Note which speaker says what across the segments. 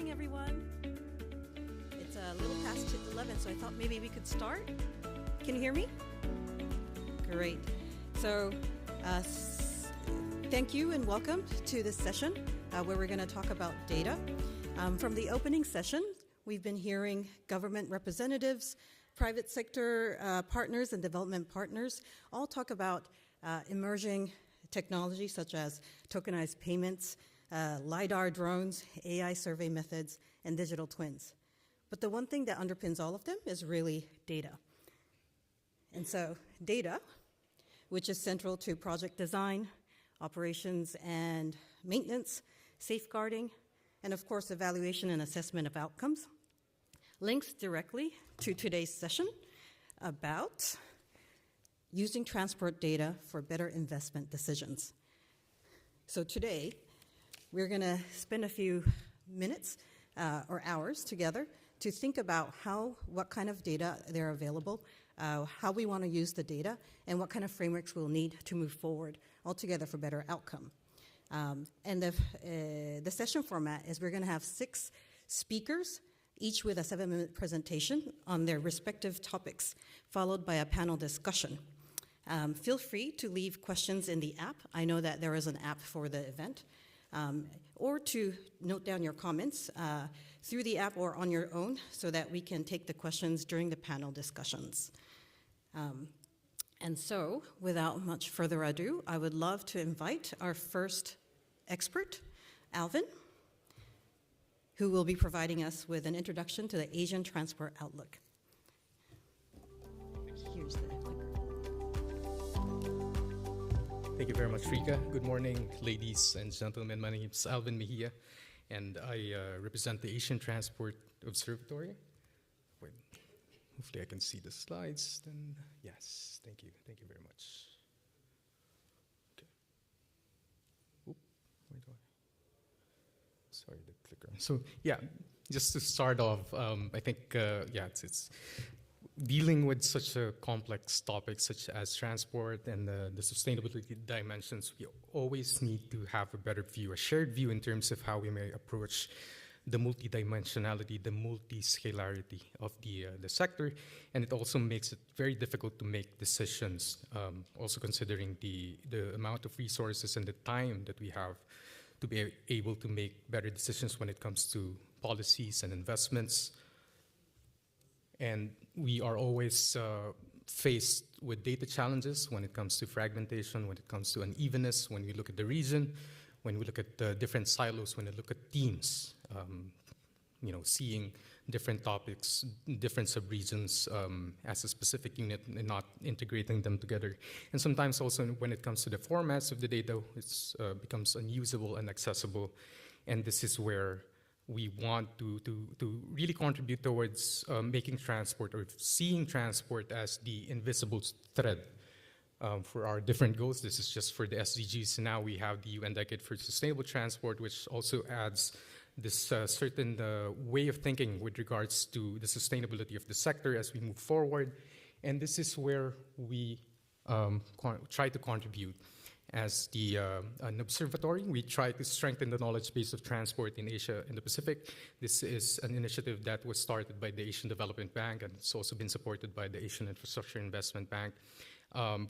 Speaker 1: morning, everyone. It's a little past 11, so I thought maybe we could start. Can you hear me? Great. So, thank you and welcome to this session where we're going to talk about data. From the opening session, we've been hearing government representatives, private sector partners, and development partners all talk about emerging technologies such as tokenized payments, LiDAR drones, AI survey methods, and digital twins. But the one thing that underpins all of them is really data. And so data, which is central to project design, operations and maintenance, safeguarding, and of course evaluation and assessment of outcomes, links directly to today's session about using transport data for better investment decisions. So today, we're going to spend a few minutes or hours together to think about what kind of data are available, how we want to use the data, and what kind of frameworks we'll need to move forward altogether for better outcome. And the session format is we're going to have 6 speakers, each with a 7-minute presentation on their respective topics, followed by a panel discussion. Feel free to leave questions in the app. I know that there is an app for the event. Or to note down your comments through the app or on your own so that we can take the questions during the panel discussions. And so, without much further ado, I would love to invite our first expert, Alvin, who will be providing us with an introduction to the Asian Transport Outlook. Here's the clicker.
Speaker 2: Thank you very much, Rika. Good morning, ladies and gentlemen. My name is Alvin Mejia, and I represent the Asian Transport Observatory. Wait, hopefully I can see the slides. Then, yes, thank you. Thank you very much. Okay. Oop, where do I? Sorry, the clicker. So, yeah, just to start off, I think, it's dealing with such a complex topic such as transport and the sustainability dimensions, we always need to have a better view, a shared view in terms of how we may approach the multidimensionality, the multi-scalarity of the sector, and it also makes it very difficult to make decisions, also considering the amount of resources and the time that we have to be able to make better decisions when it comes to policies and investments. And we are always faced with data challenges when it comes to fragmentation, when it comes to unevenness, when we look at the region, when we look at the different silos, when we look at teams, seeing different topics, different subregions as a specific unit and not integrating them together. And sometimes also when it comes to the formats of the data, it becomes unusable and inaccessible. And this is where we want to really contribute towards making transport or seeing transport as the invisible thread for our different goals. This is just for the SDGs. Now we have the UN Decade for Sustainable Transport, which also adds this certain way of thinking with regards to the sustainability of the sector as we move forward. And this is where we try to contribute. As an observatory, we try to strengthen the knowledge base of transport in Asia and the Pacific. This is an initiative that was started by the Asian Development Bank, and it's also been supported by the Asian Infrastructure Investment Bank.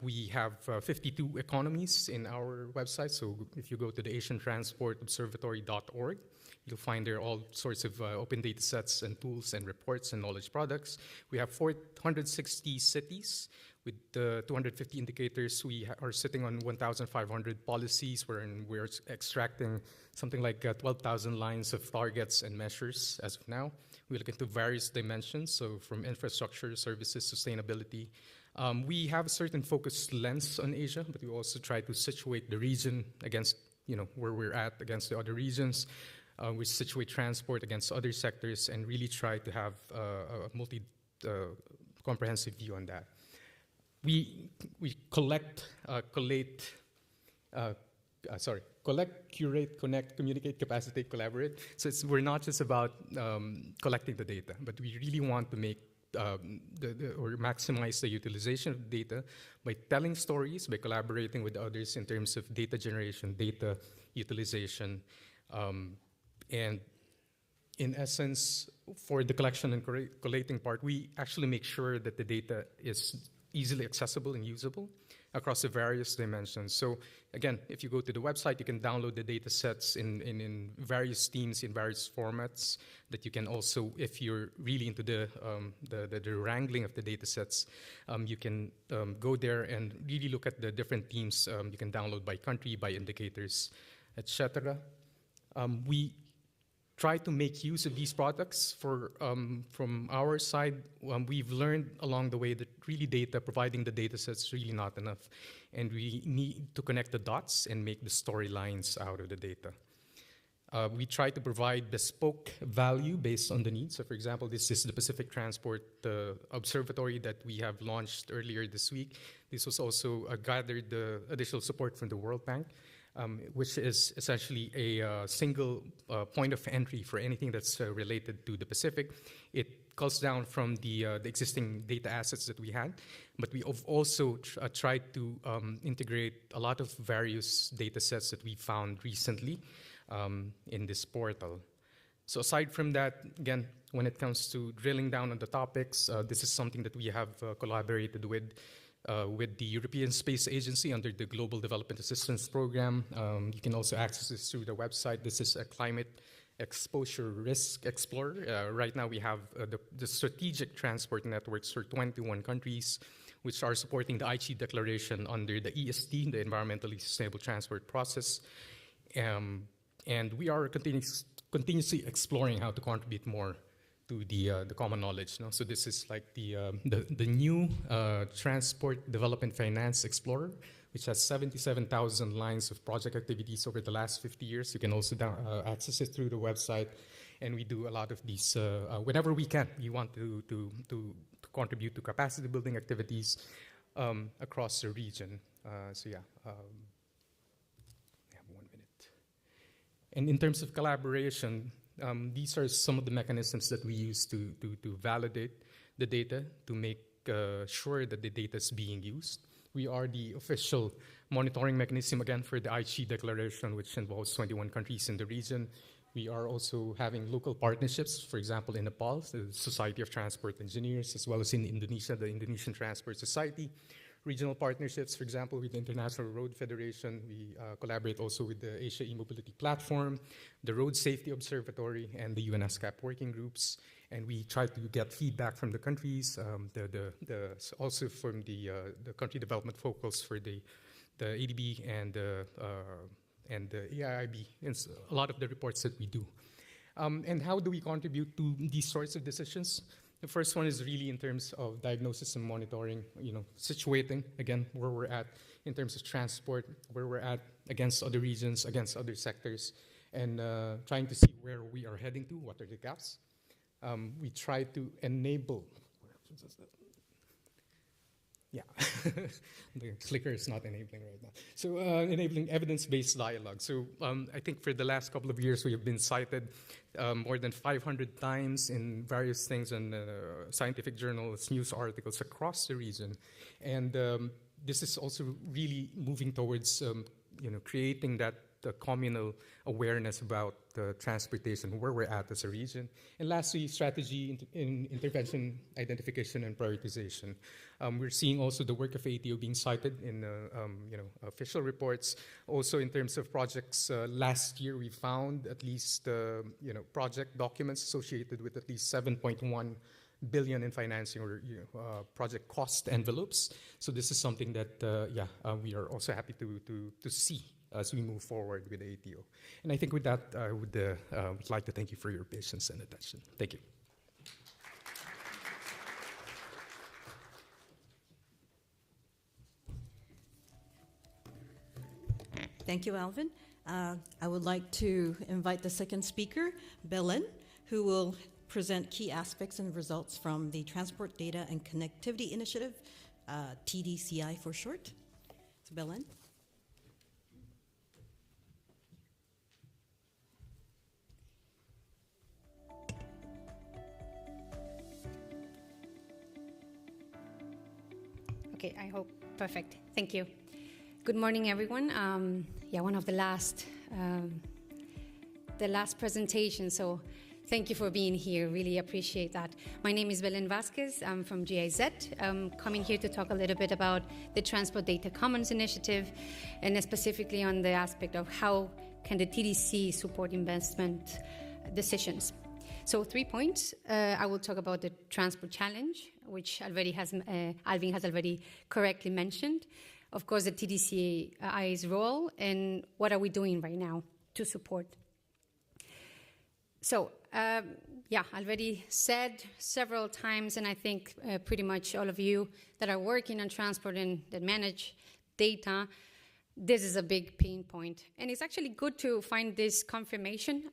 Speaker 2: We have 52 economies in our website, so if you go to the asiantransportobservatory.org, you'll find there all sorts of open data sets and tools and reports and knowledge products. We have 460 cities with 250 indicators. We are sitting on 1,500 policies wherein we're extracting something like 12,000 lines of targets and measures as of now. We look into various dimensions, so from infrastructure, services, sustainability. We have a certain focused lens on Asia, but we also try to situate the region against where we're at against the other regions. We situate transport against other sectors and really try to have a comprehensive view on that. We collect, curate, connect, communicate, capacitate, collaborate. So we're not just about collecting the data, but we really want to make or maximize the utilization of data by telling stories, by collaborating with others in terms of data generation, data utilization, and in essence, for the collection and collating part, we actually make sure that the data is easily accessible and usable across the various dimensions. So again, if you go to the website, you can download the data sets in various themes, in various formats that you can also, if you're really into the wrangling of the data sets, you can go there and really look at the different themes. You can download by country, by indicators, etc. We try to make use of these products from our side. We've learned along the way that really providing the data sets is really not enough. And we need to connect the dots and make the storylines out of the data. We try to provide bespoke value based on the needs. So for example, this is the Pacific Transport Observatory that we have launched earlier this week. This was also gathered additional support from the World Bank. Which is essentially a single point of entry for anything that's related to the Pacific. It culls down from the existing data assets that we had, but we have also tried to integrate a lot of various data sets that we found recently in this portal. So aside from that, again, when it comes to drilling down on the topics, this is something that we have collaborated with the European Space Agency under the Global Development Assistance Program. You can also access this through the website. This is a climate exposure risk explorer. Right now we have the strategic transport networks for 21 countries, which are supporting the Aichi Declaration under the EST, the Environmentally Sustainable Transport Process. And we are continuously exploring how to contribute more to the common knowledge. No? So this is like the new Transport Development Finance Explorer, which has 77,000 lines of project activities over the last 50 years. You can also access it through the website. And we do a lot of these, whenever we can, we want to contribute to capacity building activities across the region. So yeah, I have 1 minute. And in terms of collaboration, these are some of the mechanisms that we use to validate the data, to make sure that the data is being used. We are the official monitoring mechanism, again, for the Aichi Declaration, which involves 21 countries in the region. We are also having local partnerships, for example, in Nepal, the Society of Transport Engineers, as well as in Indonesia, the Indonesian Transport Society. Regional partnerships, for example, with the International Road Federation. We collaborate also with the Asia E-Mobility Platform, the Road Safety Observatory, and the UNESCAP working groups. And we try to get feedback from the countries, also from the country development focus for the ADB and the AIIB, and a lot of the reports that we do. And how do we contribute to these sorts of decisions? The first one is really in terms of diagnosis and monitoring, situating, again, where we're at in terms of transport, where we're at against other regions, against other sectors, and trying to see where we are heading to, what are the gaps. We try to enable, yeah, the clicker is not enabling right now. So enabling evidence-based dialogue. So I think for the last couple of years, we have been cited more than 500 times in various things in scientific journals, news articles across the region. And this is also really moving towards creating that communal awareness about transportation, where we're at as a region. And lastly, strategy, intervention, identification, and prioritization. We're seeing also the work of ATO being cited in official reports. Also in terms of projects, last year we found at least project documents associated with at least 7.1 billion in financing or project cost envelopes. So this is something that we are also happy to see as we move forward with ATO. And I think with that, I would like to thank you for your patience and attention. Thank you.
Speaker 1: Thank you, Alvin. I would like to invite the second speaker, Belen, who will present key aspects and results from the Transport Data and Connectivity Initiative, TDCI for short. So, Belen.
Speaker 3: Okay, I hope. Perfect. Thank you. Good morning, everyone. One of the last presentation. So Thank you for being here. Really appreciate that. My name is Belen Vasquez. I'm from GIZ. I'm coming here to talk a little bit about the Transport Data Commons initiative, and specifically on the aspect of how can the TDC support investment decisions. So 3 points. I will talk about the transport challenge, which already Alvin has already correctly mentioned. Of course, the TDCI's role, and what are we doing right now to support. So, already said several times, and I think pretty much all of you that are working on transport and that manage data, this is a big pain point. And it's actually good to find this confirmation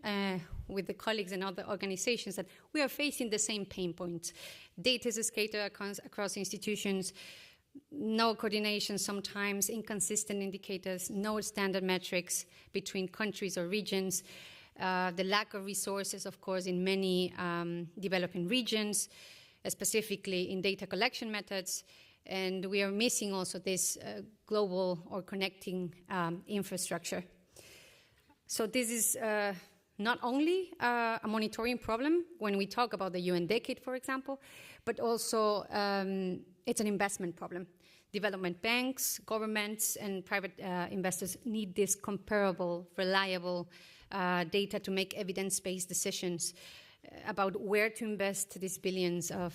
Speaker 3: with the colleagues and other organizations that we are facing the same pain points. Data is scattered across institutions, no coordination sometimes, inconsistent indicators, no standard metrics between countries or regions. The lack of resources, of course, in many developing regions, specifically in data collection methods, and we are missing also this global or connecting infrastructure. So this is not only a monitoring problem when we talk about the UN Decade, for example, but also it's an investment problem. Development banks, governments, and private investors need this comparable, reliable data to make evidence-based decisions about where to invest these billions or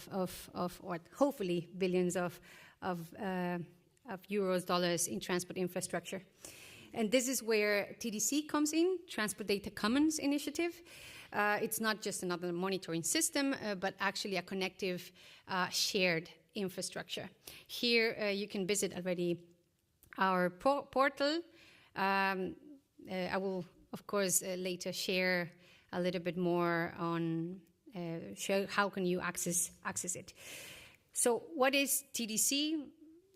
Speaker 3: hopefully billions of euros, dollars in transport infrastructure. And this is where TDC comes in, Transport Data Commons Initiative. It's not just another monitoring system, but actually a connective, shared infrastructure. Here you can visit already our portal. I will, of course, later share a little bit more on show how can you access it. So what is TDC?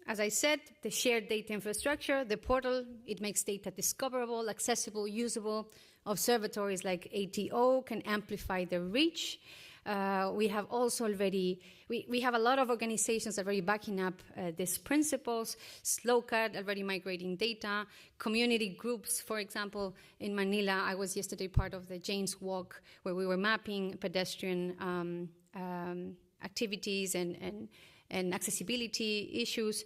Speaker 3: As I said, the shared data infrastructure, the portal, it makes data discoverable, accessible, usable. Observatories like ATO can amplify the reach. We have also already, we have a lot of organizations already backing up these principles. SLOCAT already migrating data. Community groups, for example, in Manila, I was yesterday part of the Jane's Walk, where we were mapping pedestrian activities and accessibility issues.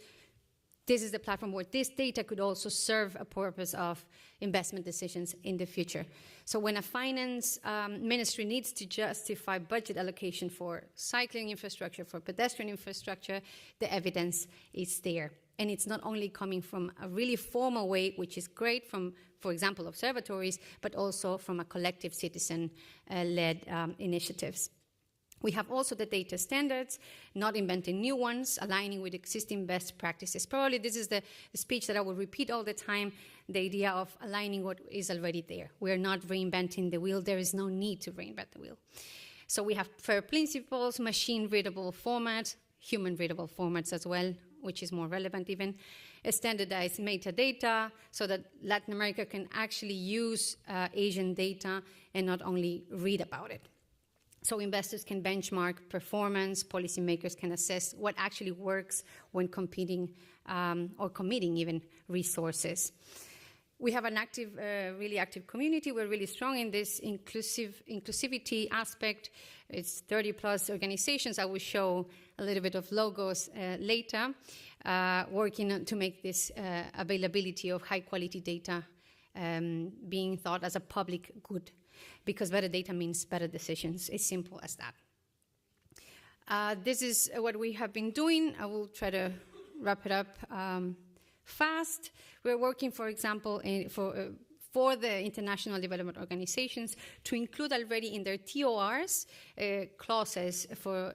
Speaker 3: This is the platform where this data could also serve a purpose of investment decisions in the future. So when a finance ministry needs to justify budget allocation for cycling infrastructure, for pedestrian infrastructure, the evidence is there. And it's not only coming from a really formal way, which is great from, for example, observatories, but also from a collective citizen-led initiatives. We have also the data standards, not inventing new ones, aligning with existing best practices. Probably this is the speech that I will repeat all the time, the idea of aligning what is already there. We are not reinventing the wheel. There is no need to reinvent the wheel. So we have FAIR principles, machine-readable format, human-readable formats as well, which is more relevant even, standardized metadata so that Latin America can actually use Asian data and not only read about it. So investors can benchmark performance, policymakers can assess what actually works when competing or committing even resources. We have an active, really active community. We're really strong in this inclusivity aspect. It's 30+ organizations. I will show a little bit of logos later, working to make this availability of high-quality data being thought as a public good, because better data means better decisions. It's simple as that. This is what we have been doing. I will try to wrap it up fast. We're working, for example, for the international development organizations to include already in their TORs clauses for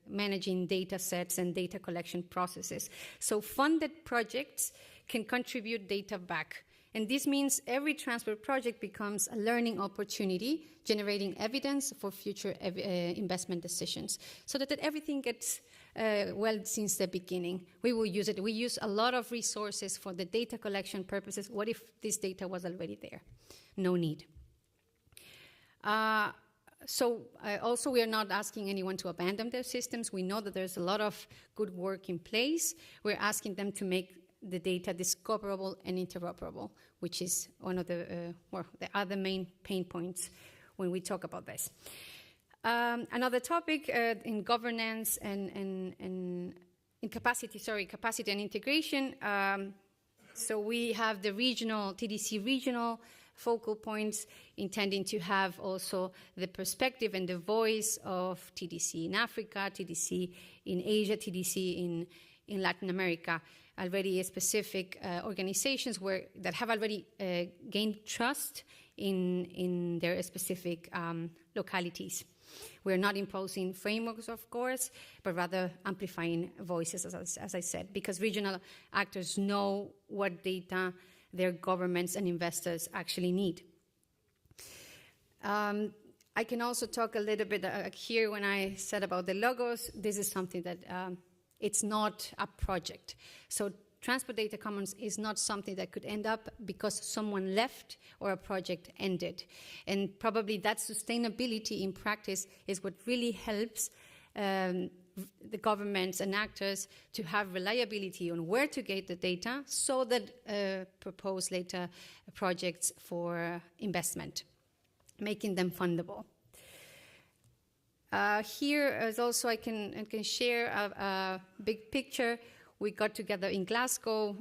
Speaker 3: managing data sets and data collection processes. So funded projects can contribute data back. And this means every transport project becomes a learning opportunity, generating evidence for future investment decisions, so that everything gets well since the beginning. We will use it. We use a lot of resources for the data collection purposes. What if this data was already there? No need. Also, we are not asking anyone to abandon their systems. We know that there's a lot of good work in place. We're asking them to make the data discoverable and interoperable, which is one of the other main pain points when we talk about this. Another topic in governance and in capacity and integration. So we have the TDC regional focal points, intending to have also the perspective and the voice of TDC in Africa, TDC in Asia, TDC in Latin America. Already specific organizations that have already gained trust in their specific localities. We're not imposing frameworks, of course, but rather amplifying voices, as I said, because regional actors know what data their governments and investors actually need. I can also talk a little bit here when I said about the logos. This is something that it's not a project. So Transport Data Commons is not something that could end up because someone left or a project ended. And probably that sustainability in practice is what really helps the governments and actors to have reliability on where to get the data so that propose later projects for investment, making them fundable. Here is also I can share a big picture. We got together in Glasgow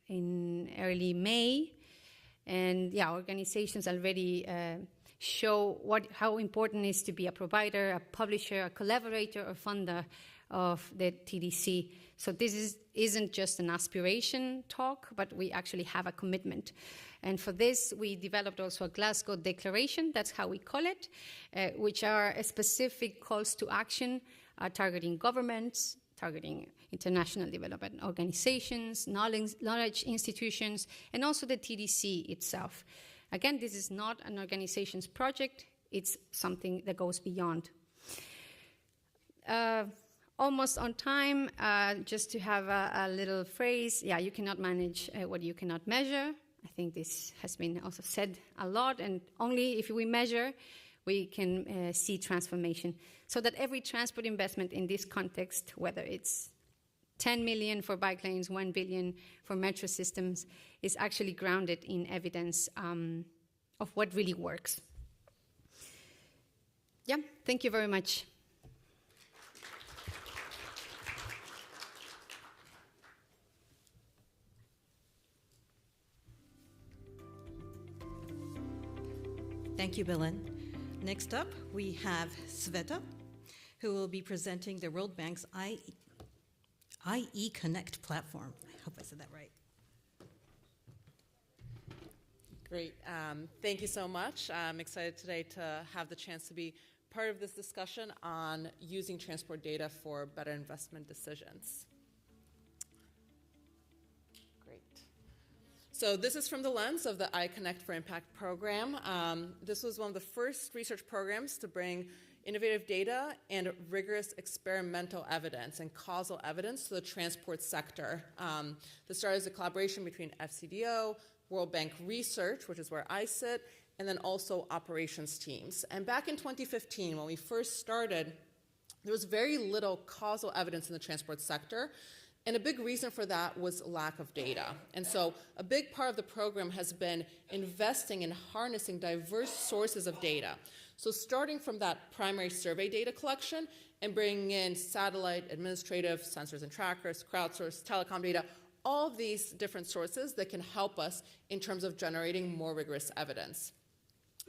Speaker 3: in early May, and organizations already show how important it is to be a provider, a publisher, a collaborator, or funder of the TDC. So this isn't just an aspiration talk, but we actually have a commitment. And for this, we developed also a Glasgow Declaration, that's how we call it, which are specific calls to action targeting governments, targeting international development organizations, knowledge institutions, and also the TDC itself. Again, this is not an organization's project, it's something that goes beyond. Almost on time, just to have a little phrase, you cannot manage what you cannot measure. I think this has been also said a lot, and only if we measure, we can see transformation. So that every transport investment in this context, whether it's 10 million for bike lanes, 1 billion for metro systems, is actually grounded in evidence of what really works. Thank you very much.
Speaker 1: Thank you, Belen. Next up, we have Sveta, who will be presenting the World Bank's IE Connect platform. I hope I said that right.
Speaker 4: Great. Thank you so much. I'm excited today to have the chance to be part of this discussion on using transport data for better investment decisions. Great. So this is from the lens of the iConnect for Impact program. This was one of the first research programs to bring innovative data and rigorous experimental evidence and causal evidence to the transport sector. This started as a collaboration between FCDO, World Bank Research, which is where I sit, and then also operations teams. And back in 2015, when we first started, there was very little causal evidence in the transport sector. And a big reason for that was lack of data. And so a big part of the program has been investing in harnessing diverse sources of data. So starting from that primary survey data collection and bringing in satellite, administrative, sensors and trackers, crowdsourced, telecom data, all of these different sources that can help us in terms of generating more rigorous evidence.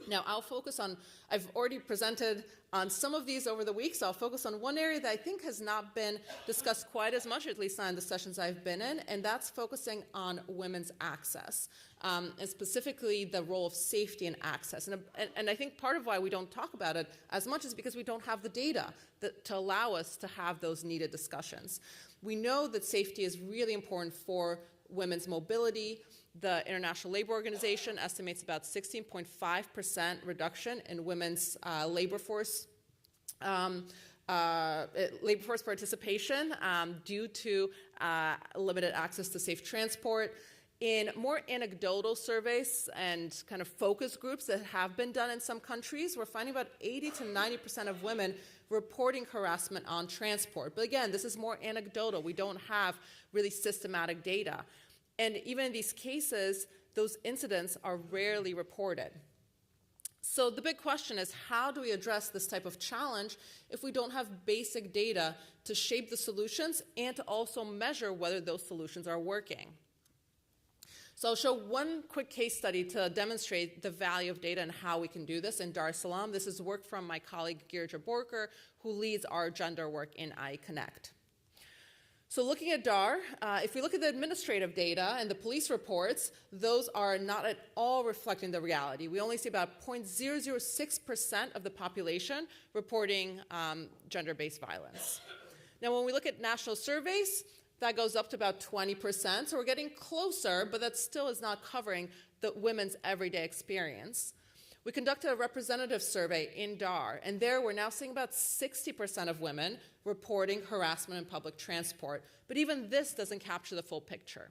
Speaker 4: Now, I've already presented on some of these over the week, so I'll focus on one area that I think has not been discussed quite as much, at least not in the sessions I've been in, and that's focusing on women's access, and specifically the role of safety and access. And I think part of why we don't talk about it as much is because we don't have the data to allow us to have those needed discussions. We know that safety is really important for women's mobility. The International Labor Organization estimates about 16.5% reduction in women's labor force participation due to limited access to safe transport. In more anecdotal surveys and kind of focus groups that have been done in some countries, we're finding about 80 to 90% of women reporting harassment on transport. But again, this is more anecdotal. We don't have really systematic data. And even in these cases, those incidents are rarely reported. So the big question is, how do we address this type of challenge if we don't have basic data to shape the solutions and to also measure whether those solutions are working? So I'll show one quick case study to demonstrate the value of data and how we can do this in Dar es Salaam. This is work from my colleague Girja Borker, who leads our gender work in iConnect. So looking at Dar, if we look at the administrative data and the police reports, those are not at all reflecting the reality. We only see about 0.006% of the population reporting gender-based violence. Now, when we look at national surveys, that goes up to about 20%, so we're getting closer, but that still is not covering the women's everyday experience. We conducted a representative survey in Dar, and there we're now seeing about 60% of women reporting harassment in public transport. But even this doesn't capture the full picture.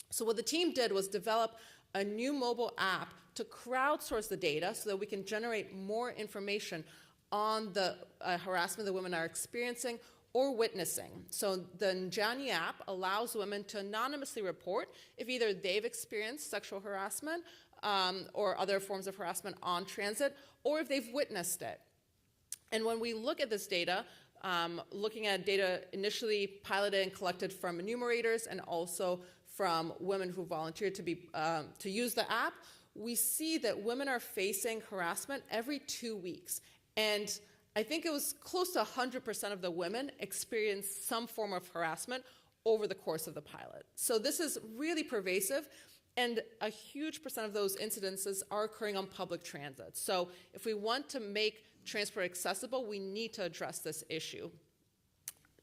Speaker 4: So what the team did was develop a new mobile app to crowdsource the data so that we can generate more information on the harassment that women are experiencing or witnessing. So the Njani app allows women to anonymously report if either they've experienced sexual harassment or other forms of harassment on transit, or if they've witnessed it. And when we look at this data, looking at data initially piloted and collected from enumerators and also from women who volunteered to use the app, we see that women are facing harassment every 2 weeks. And I think it was close to 100% of the women experienced some form of harassment over the course of the pilot. So this is really pervasive. And a huge percent of those incidences are occurring on public transit. So if we want to make transport accessible, we need to address this issue.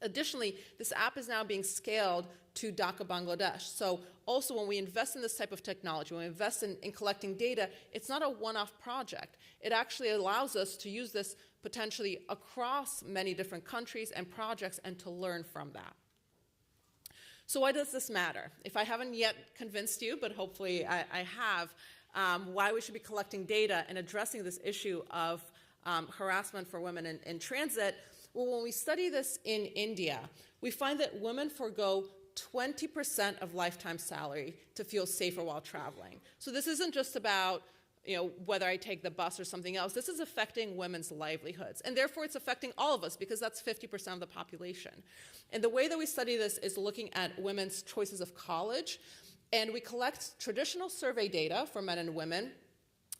Speaker 4: Additionally, this app is now being scaled to Dhaka, Bangladesh. So also when we invest in this type of technology, when we invest in collecting data, it's not a one-off project. It actually allows us to use this potentially across many different countries and projects and to learn from that. So why does this matter? If I haven't yet convinced you, but hopefully I have, why we should be collecting data and addressing this issue of harassment for women in transit, well, when we study this in India, we find that women forego 20% of lifetime salary to feel safer while traveling. So this isn't just about whether I take the bus or something else. This is affecting women's livelihoods. And therefore, it's affecting all of us because that's 50% of the population. And the way that we study this is looking at women's choices of college. And we collect traditional survey data for men and women,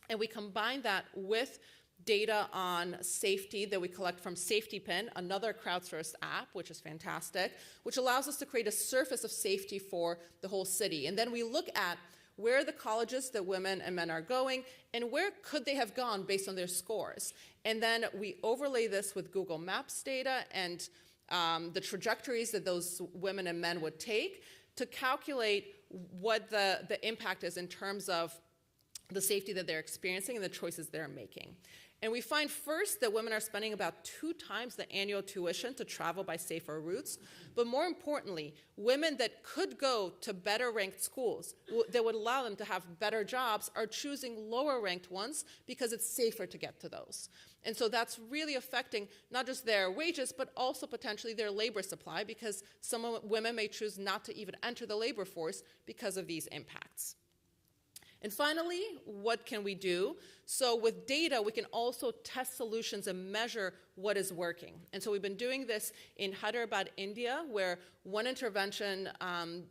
Speaker 4: and we combine that with data on safety that we collect from SafetyPin, another crowdsourced app, which is fantastic, which allows us to create a surface of safety for the whole city. And then we look at where are the colleges that women and men are going, and where could they have gone based on their scores. And then we overlay this with Google Maps data and the trajectories that those women and men would take to calculate what the impact is in terms of the safety that they're experiencing and the choices they're making. And we find first that women are spending about 2 times the annual tuition to travel by safer routes. But more importantly, women that could go to better ranked schools that would allow them to have better jobs are choosing lower ranked ones because it's safer to get to those. And so that's really affecting not just their wages, but also potentially their labor supply, because some women may choose not to even enter the labor force because of these impacts. And finally, what can we do? So with data, we can also test solutions and measure what is working. And so we've been doing this in Hyderabad, India, where one intervention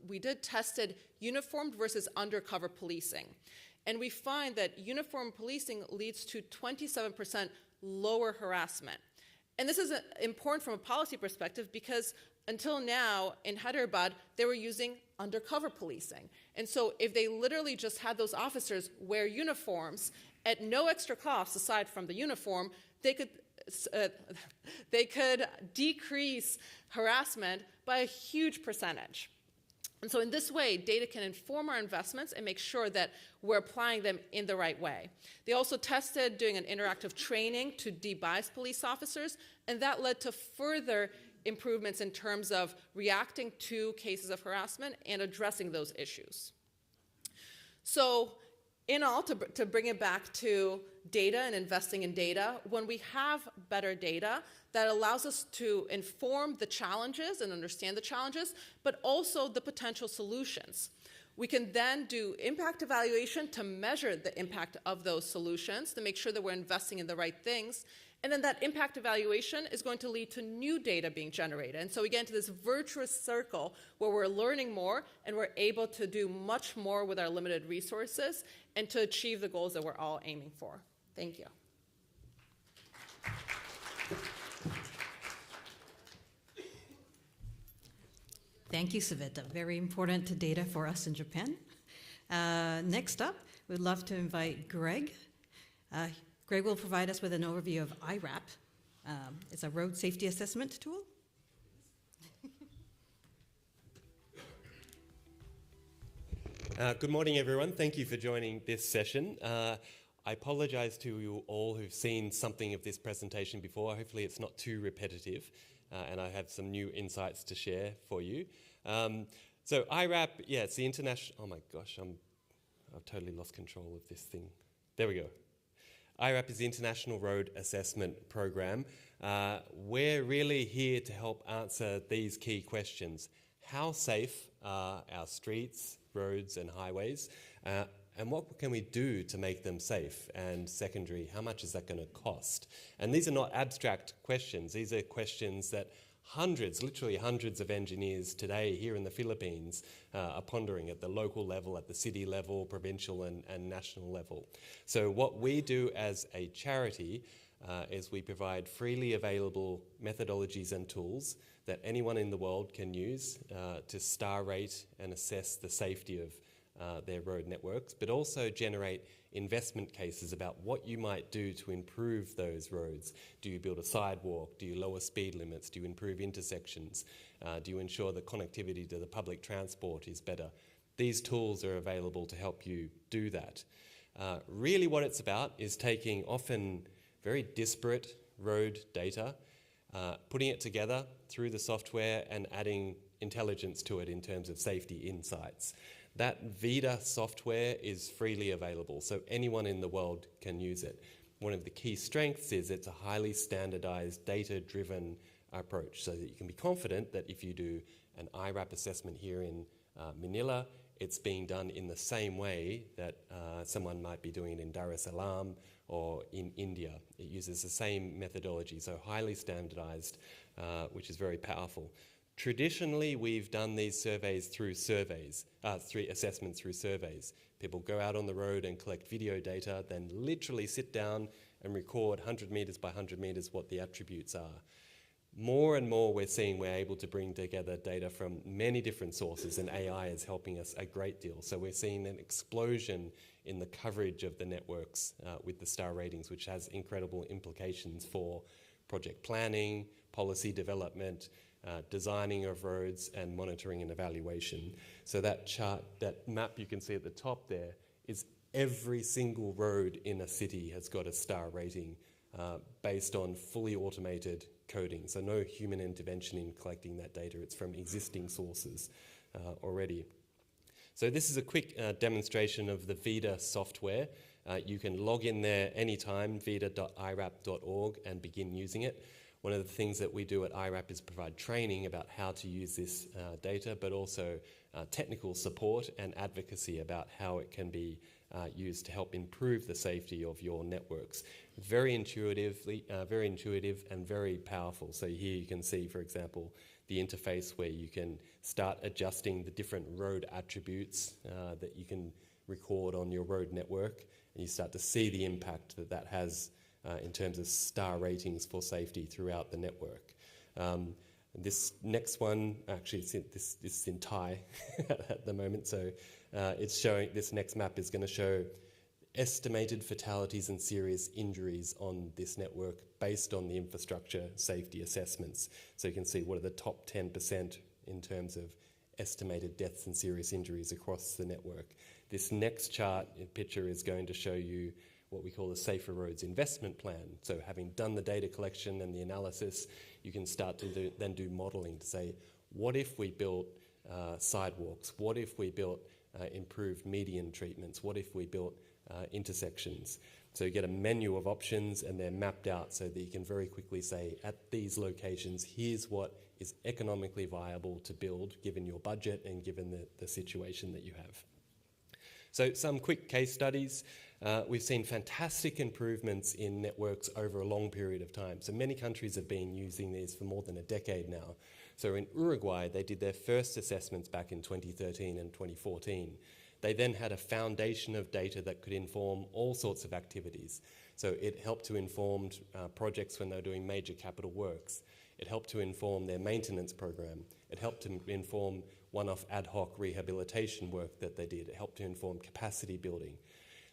Speaker 4: we did tested uniformed versus undercover policing. And we find that uniform policing leads to 27% lower harassment. And this is important from a policy perspective because until now, in Hyderabad, they were using undercover policing. And so if they literally just had those officers wear uniforms at no extra cost aside from the uniform, they could decrease harassment by a huge percentage. And so in this way, data can inform our investments and make sure that we're applying them in the right way. They also tested doing an interactive training to de-bias police officers, and that led to further improvements in terms of reacting to cases of harassment and addressing those issues. So in all, to bring it back to data and investing in data, when we have better data, that allows us to inform the challenges and understand the challenges, but also the potential solutions. We can then do impact evaluation to measure the impact of those solutions to make sure that we're investing in the right things. And then that impact evaluation is going to lead to new data being generated. And so we get into this virtuous circle where we're learning more and we're able to do much more with our limited resources and to achieve the goals that we're all aiming for. Thank you.
Speaker 1: Thank you, Savita. Very important data for us in Japan. Next up, we'd love to invite Greg. Greg will provide us with an overview of IRAP. It's a road safety assessment tool.
Speaker 5: Good morning, everyone. Thank you for joining this session. I apologize to you all who've seen something of this presentation before. Hopefully it's not too repetitive, and I have some new insights to share for you. So IRAP, yeah, it's the international... Oh my gosh, I've totally lost control of this thing. There we go. IRAP is the International Road Assessment Program. We're really here to help answer these key questions. How safe are our streets, roads and highways? And what can we do to make them safe? And secondary, how much is that going to cost? And these are not abstract questions. These are questions that hundreds, literally hundreds of engineers today here in the Philippines are pondering at the local level, at the city level, provincial and national level. So what we do as a charity is we provide freely available methodologies and tools that anyone in the world can use to star rate and assess the safety of their road networks, but also generate investment cases about what you might do to improve those roads. Do you build a sidewalk? Do you lower speed limits? Do you improve intersections? Do you ensure that connectivity to the public transport is better? These tools are available to help you do that. Really what it's about is taking often very disparate road data, putting it together through the software and adding intelligence to it in terms of safety insights. That VIDA software is freely available, so anyone in the world can use it. One of the key strengths is it's a highly standardized, data-driven approach, so that you can be confident that if you do an IRAP assessment here in Manila, it's being done in the same way that someone might be doing it in Dar es Salaam or in India. It uses the same methodology, so highly standardized, which is very powerful. Traditionally, we've done these surveys through assessments through surveys. People go out on the road and collect video data, then literally sit down and record 100 meters by 100 meters what the attributes are. More and more we're seeing we're able to bring together data from many different sources, and AI is helping us a great deal. So we're seeing an explosion in the coverage of the networks with the star ratings, which has incredible implications for project planning, policy development, designing of roads and monitoring and evaluation. So that chart, that map you can see at the top there, is every single road in a city has got a star rating based on fully automated coding. So no human intervention in collecting that data. It's from existing sources already. So this is a quick demonstration of the VIDA software. You can log in there anytime, vida.irap.org, and begin using it. One of the things that we do at IRAP is provide training about how to use this data, but also technical support and advocacy about how it can be used to help improve the safety of your networks. Very intuitive and very powerful. So here you can see, for example, the interface where you can start adjusting the different road attributes that you can record on your road network, and you start to see the impact that that has in terms of star ratings for safety throughout the network. This next one, actually this is in Thai at the moment, so it's showing, this next map is going to show estimated fatalities and serious injuries on this network based on the infrastructure safety assessments. So you can see what are the top 10% in terms of estimated deaths and serious injuries across the network. This next chart picture is going to show you what we call the Safer Roads Investment Plan. So having done the data collection and the analysis, you can start to then do modelling to say, what if we built sidewalks? What if we built improved median treatments? What if we built intersections? So you get a menu of options and they're mapped out so that you can very quickly say, at these locations, here's what is economically viable to build given your budget and given the situation that you have. So some quick case studies. We've seen fantastic improvements in networks over a long period of time. So many countries have been using these for more than a decade now. So in Uruguay, they did their first assessments back in 2013 and 2014. They then had a foundation of data that could inform all sorts of activities. So it helped to inform projects when they were doing major capital works. It helped to inform their maintenance program. It helped to inform one-off ad hoc rehabilitation work that they did. It helped to inform capacity building.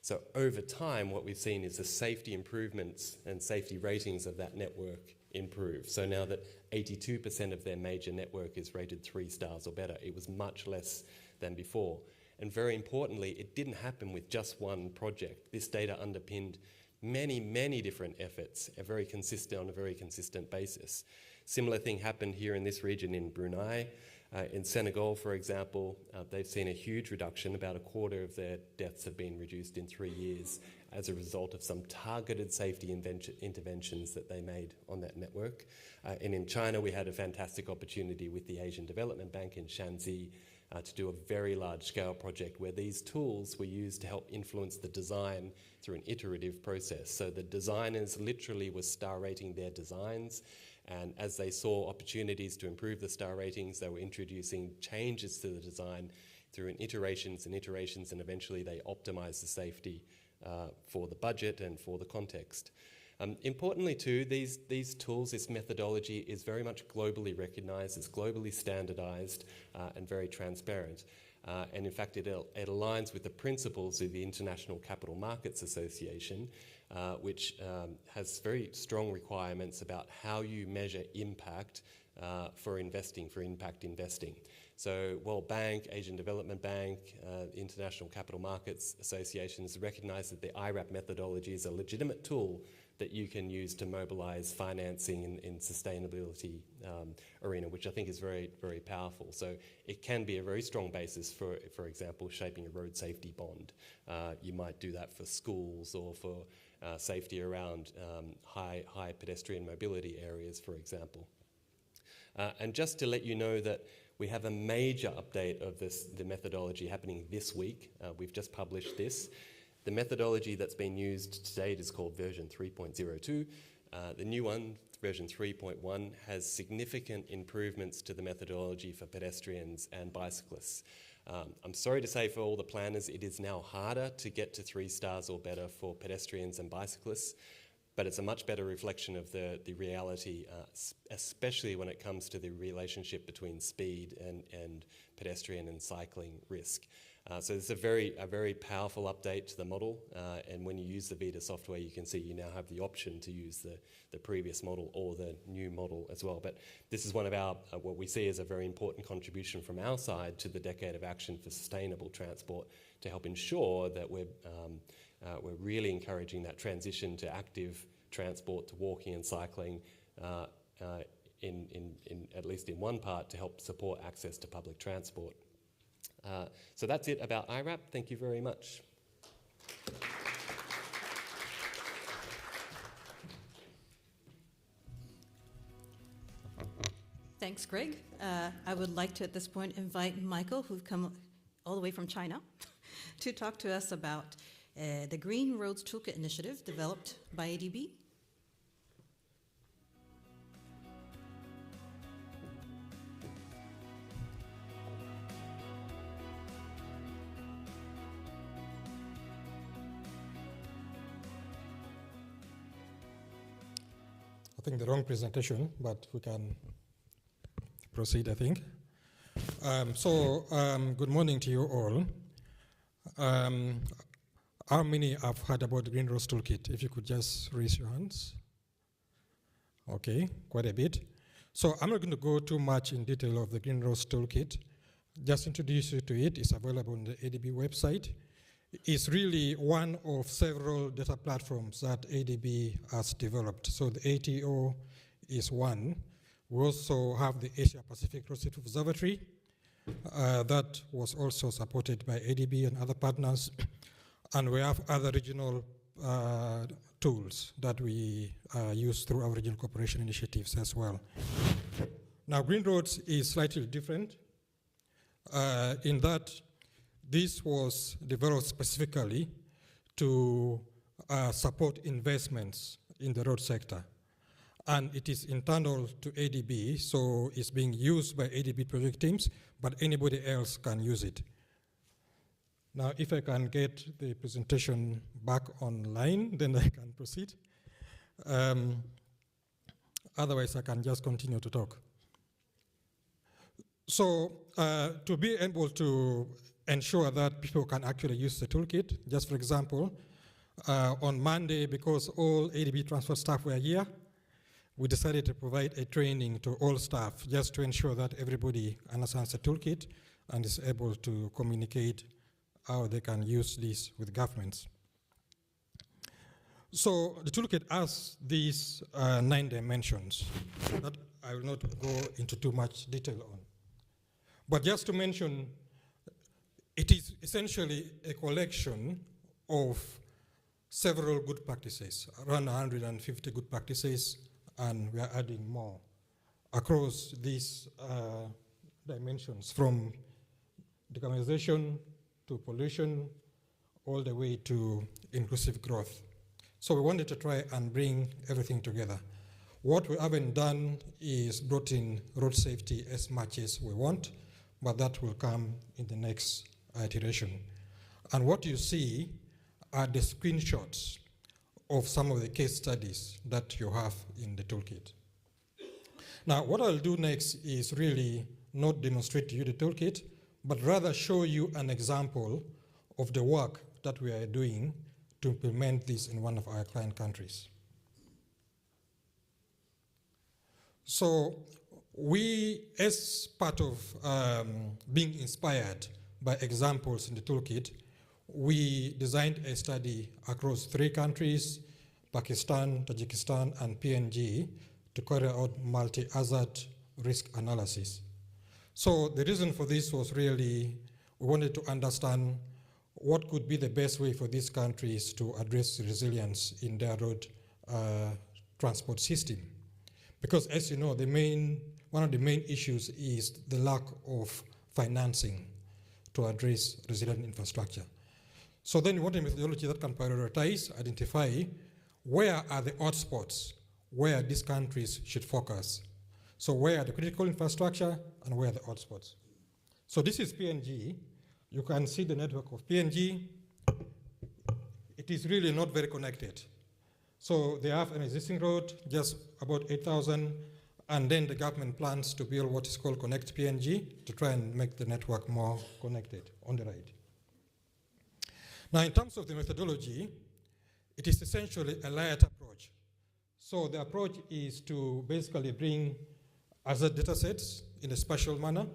Speaker 5: So over time, what we've seen is the safety improvements and safety ratings of that network improve. So now that 82% of their major network is rated 3 stars or better, it was much less than before. And very importantly, it didn't happen with just one project. This data underpinned many, many different efforts, on a very consistent basis. Similar thing happened here in this region in Brunei. In Senegal, for example, they've seen a huge reduction. About a quarter of their deaths have been reduced in 3 years as a result of some targeted safety interventions that they made on that network. And in China, we had a fantastic opportunity with the Asian Development Bank in Shanxi to do a very large-scale project where these tools were used to help influence the design through an iterative process. So the designers literally were star rating their designs, and as they saw opportunities to improve the star ratings, they were introducing changes to the design through iterations, and eventually they optimized the safety for the budget and for the context. Importantly too, these tools, this methodology is very much globally recognized, it's globally standardized and very transparent. And in fact, it aligns with the principles of the International Capital Markets Association, which has very strong requirements about how you measure impact for investing, for impact investing. So World Bank, Asian Development Bank, International Capital Markets Associations recognize that the IRAP methodology is a legitimate tool that you can use to mobilize financing in sustainability arena, which I think is very, very powerful. So it can be a very strong basis for example, shaping a road safety bond. You might do that for schools or for safety around high pedestrian mobility areas, for example. And just to let you know that we have a major update of the methodology happening this week. We've just published this. The methodology that's been used to date is called version 3.02. The new one, version 3.1, has significant improvements to the methodology for pedestrians and bicyclists. I'm sorry to say for all the planners, it is now harder to get to 3 stars or better for pedestrians and bicyclists, but it's a much better reflection of the reality, especially when it comes to the relationship between speed and pedestrian and cycling risk. So it's a very powerful update to the model, and when you use the Vita software, you can see you now have the option to use the previous model or the new model as well. But this is one of our, what we see as a very important contribution from our side to the Decade of Action for Sustainable Transport to help ensure that we're really encouraging that transition to active transport, to walking and cycling, in at least in one part, to help support access to public transport. So that's it about IRAP. Thank you very much.
Speaker 1: Thanks, Greg. I would like to, at this point, invite Michael, who's come all the way from China, to talk to us about the Green Roads Toolkit initiative developed by ADB.
Speaker 6: I think the wrong presentation, but we can proceed, I think. Good morning to you all. How many have heard about the Green Roads Toolkit? If you could just raise your hands. Okay, quite a bit. So I'm not going to go too much in detail of the Green Roads Toolkit. Just introduce you to it. It's available on the ADB website. It's really one of several data platforms that ADB has developed. So the ATO is one. We also have the Asia Pacific Road Safety Observatory that was also supported by ADB and other partners. And we have other regional tools that we use through our regional cooperation initiatives as well. Now, Green Roads is slightly different in that this was developed specifically to support investments in the road sector. And it is internal to ADB, so it's being used by ADB project teams, but anybody else can use it. Now, if I can get the presentation back online, then I can proceed. Otherwise, I can just continue to talk. So, to be able to ensure that people can actually use the toolkit, just for example, on Monday, because all ADB transport staff were here, we decided to provide a training to all staff just to ensure that everybody understands the toolkit and is able to communicate how they can use this with governments. So the toolkit has these 9 dimensions that I will not go into too much detail on. But just to mention, it is essentially a collection of several good practices, around 150 good practices, and we are adding more across these dimensions, from decarbonization to pollution, all the way to inclusive growth. So we wanted to try and bring everything together. What we haven't done is brought in road safety as much as we want, but that will come in the next iteration. And what you see are the screenshots of some of the case studies that you have in the toolkit. Now, what I'll do next is really not demonstrate to you the toolkit, but rather show you an example of the work that we are doing to implement this in one of our client countries. So we, as part of being inspired by examples in the toolkit, we designed a study across 3 countries, Pakistan, Tajikistan, and PNG, to carry out multi-hazard risk analysis. So the reason for this was really, we wanted to understand what could be the best way for these countries to address resilience in their road transport system. Because as you know, one of the main issues is the lack of financing to address resilient infrastructure. So then we want a methodology that can prioritize, identify where are the hotspots, where these countries should focus. So where are the critical infrastructure and where are the hotspots? So this is PNG. You can see the network of PNG. It is really not very connected. So they have an existing road, just about 8,000, and then the government plans to build what is called Connect PNG to try and make the network more connected on the right. Now, in terms of the methodology, it is essentially a layered approach. So the approach is to basically bring hazard data sets in a spatial manner,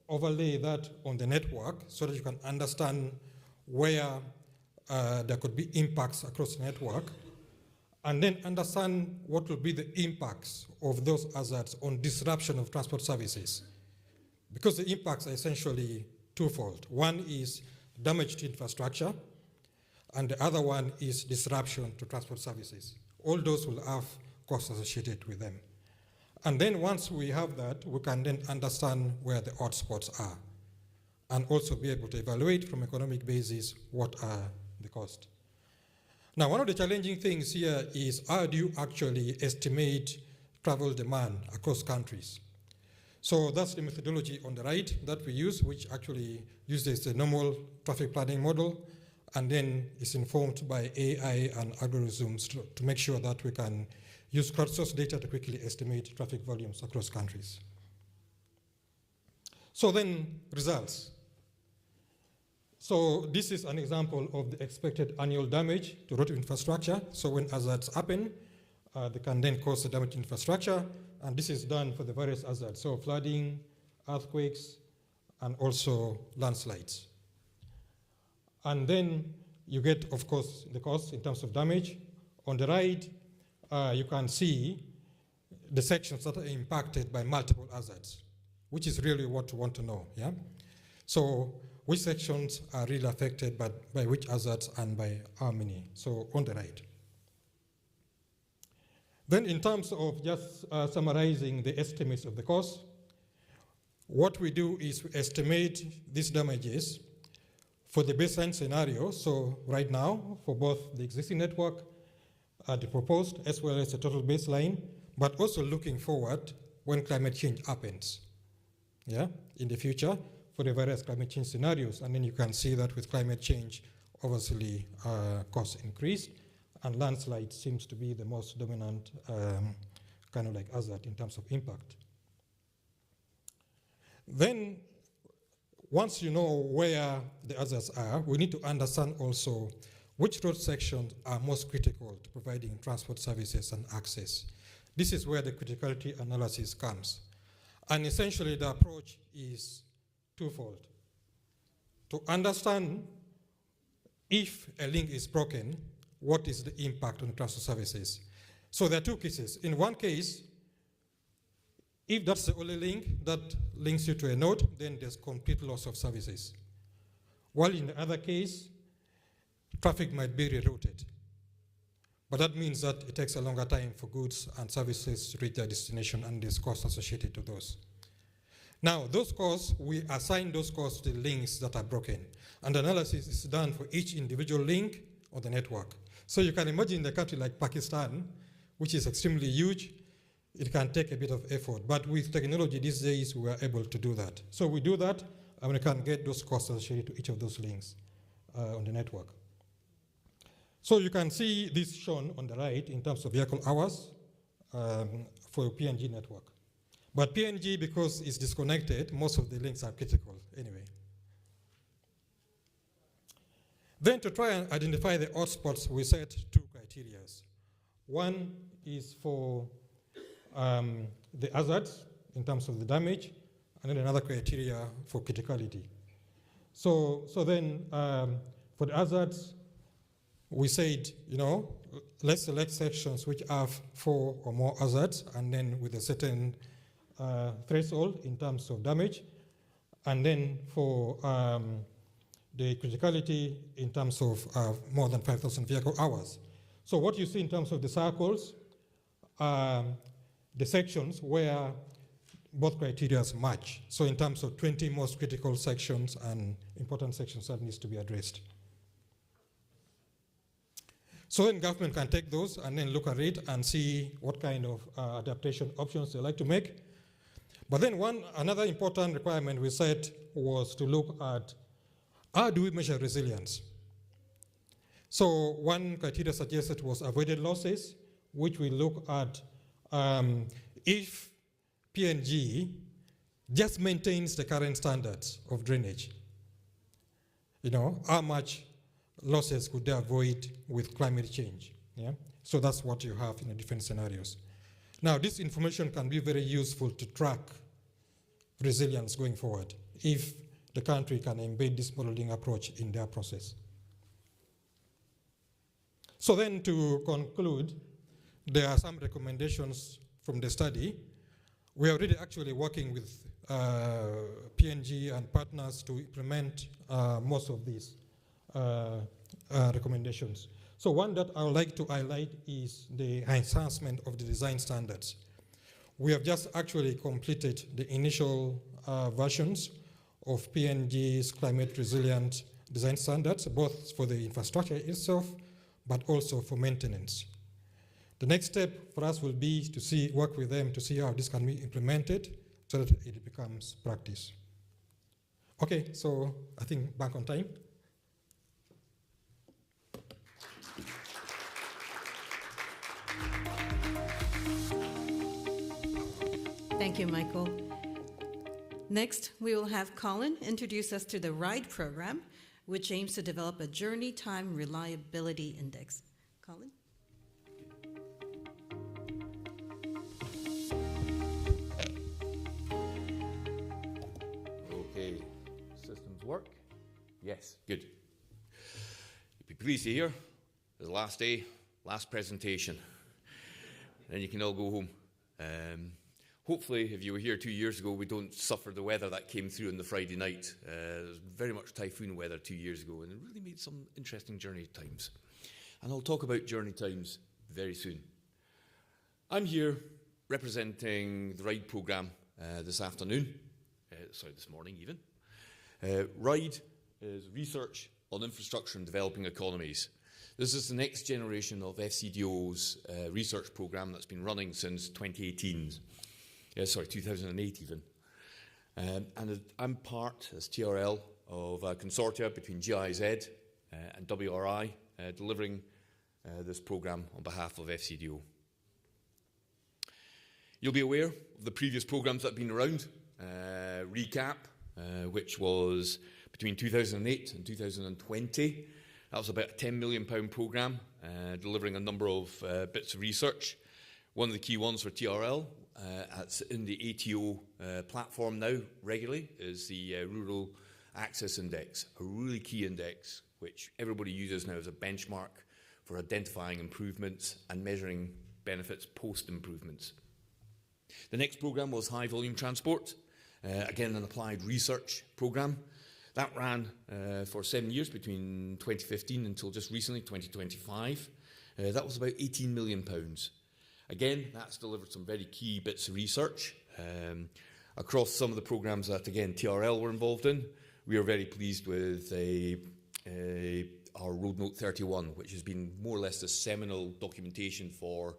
Speaker 6: overlay that on the network so that you can understand where there could be impacts across the network, and then understand what will be the impacts of those hazards on disruption of transport services. Because the impacts are essentially twofold. One is damage to infrastructure, and the other one is disruption to transport services. All those will have costs associated with them. And then once we have that, we can then understand where the hotspots are, and also be able to evaluate from economic basis what are the costs. Now, one of the challenging things here is how do you actually estimate travel demand across countries? So that's the methodology on the right that we use, which actually uses the normal traffic planning model, and then is informed by AI and algorithms to make sure that we can use crowdsourced data to quickly estimate traffic volumes across countries. So then, results. So this is an example of the expected annual damage to road infrastructure. So when hazards happen, they can then cause the damage to infrastructure, and this is done for the various hazards. So flooding, earthquakes, and also landslides. And then you get, of course, the cost in terms of damage. On the right, you can see the sections that are impacted by multiple hazards, which is really what you want to know, yeah? So which sections are really affected by which hazards and by how many. So on the right. Then in terms of just summarizing the estimates of the cost, what we do is we estimate these damages for the baseline scenario. So right now, for both the existing network, the proposed, as well as the total baseline, but also looking forward when climate change happens, in the future for the various climate change scenarios. And then you can see that with climate change, obviously costs increased, and landslide seems to be the most dominant kind of like hazard in terms of impact. Then, once you know where the hazards are, we need to understand also which road sections are most critical to providing transport services and access. This is where the criticality analysis comes. And essentially the approach is twofold. To understand if a link is broken, what is the impact on transport services? So there are two cases. In one case, if that's the only link that links you to a node, then there's complete loss of services. While in the other case, traffic might be rerouted. But that means that it takes a longer time for goods and services to reach their destination, and there's costs associated to those. Now, those costs, we assign those costs to the links that are broken. And analysis is done for each individual link on the network. So you can imagine a country like Pakistan, which is extremely huge, it can take a bit of effort. But with technology these days, we are able to do that. So we do that, and we can get those costs associated to each of those links on the network. So you can see this shown on the right in terms of vehicle hours for a PNG network. But PNG, because it's disconnected, most of the links are critical anyway. Then to try and identify the hotspots, we set two criteria. One is for the hazards in terms of the damage, and then another criteria for criticality. So then for the hazards, we said, let's select sections which have 4 or more hazards, and then with a certain threshold in terms of damage, and then for the criticality in terms of more than 5,000 vehicle hours. So what you see in terms of the circles are the sections where both criteria match. So in terms of 20 most critical sections and important sections that needs to be addressed. So then government can take those and then look at it and see what kind of adaptation options they like to make. But then another important requirement we set was to look at how do we measure resilience. So one criteria suggested was avoided losses, which we look at if PNG just maintains the current standards of drainage. How much losses could they avoid with climate change? So that's what you have in the different scenarios. Now, this information can be very useful to track resilience going forward if the country can embed this modeling approach in their process. So then to conclude, there are some recommendations from the study. We are already actually working with PNG and partners to implement most of these recommendations. So one that I would like to highlight is the enhancement of the design standards. We have just actually completed the initial versions of PNG's climate resilient design standards, both for the infrastructure itself, but also for maintenance. The next step for us will be to work with them to see how this can be implemented so that it becomes practice. Okay, so I think back on time.
Speaker 1: Thank you, Michael. Next, we will have Colin introduce us to the RIDE program, which aims to develop a Journey Time Reliability Index. Colin?
Speaker 7: Okay, systems work? Yes, good. You'll be pleased to hear it's the last day, last presentation. Then you can all go home. hopefully, if you were here 2 years ago, we don't suffer the weather that came through on the Friday night. There was very much typhoon weather 2 years ago, and it really made some interesting journey times. And I'll talk about journey times very soon. I'm here representing the RIDE programme this morning even. RIDE is Research on Infrastructure and Developing Economies. This is the next generation of FCDO's research programme that's been running since 2008 even. And I'm part, as TRL, of a consortia between GIZ and WRI, delivering this programme on behalf of FCDO. You'll be aware of the previous programmes that have been around. RECAP, which was between 2008 and 2020. That was about a £10 million programme, delivering a number of bits of research. One of the key ones for TRL, it's in the ATO platform now regularly, is the Rural Access Index, a really key index which everybody uses now as a benchmark for identifying improvements and measuring benefits post-improvements. The next programme was High Volume Transport, again an applied research programme. That ran for 7 years, between 2015 until just recently, 2025. That was about £18 million. Again, that's delivered some very key bits of research across some of the programmes that, again, TRL were involved in. We are very pleased with our Road Note 31, which has been more or less the seminal documentation for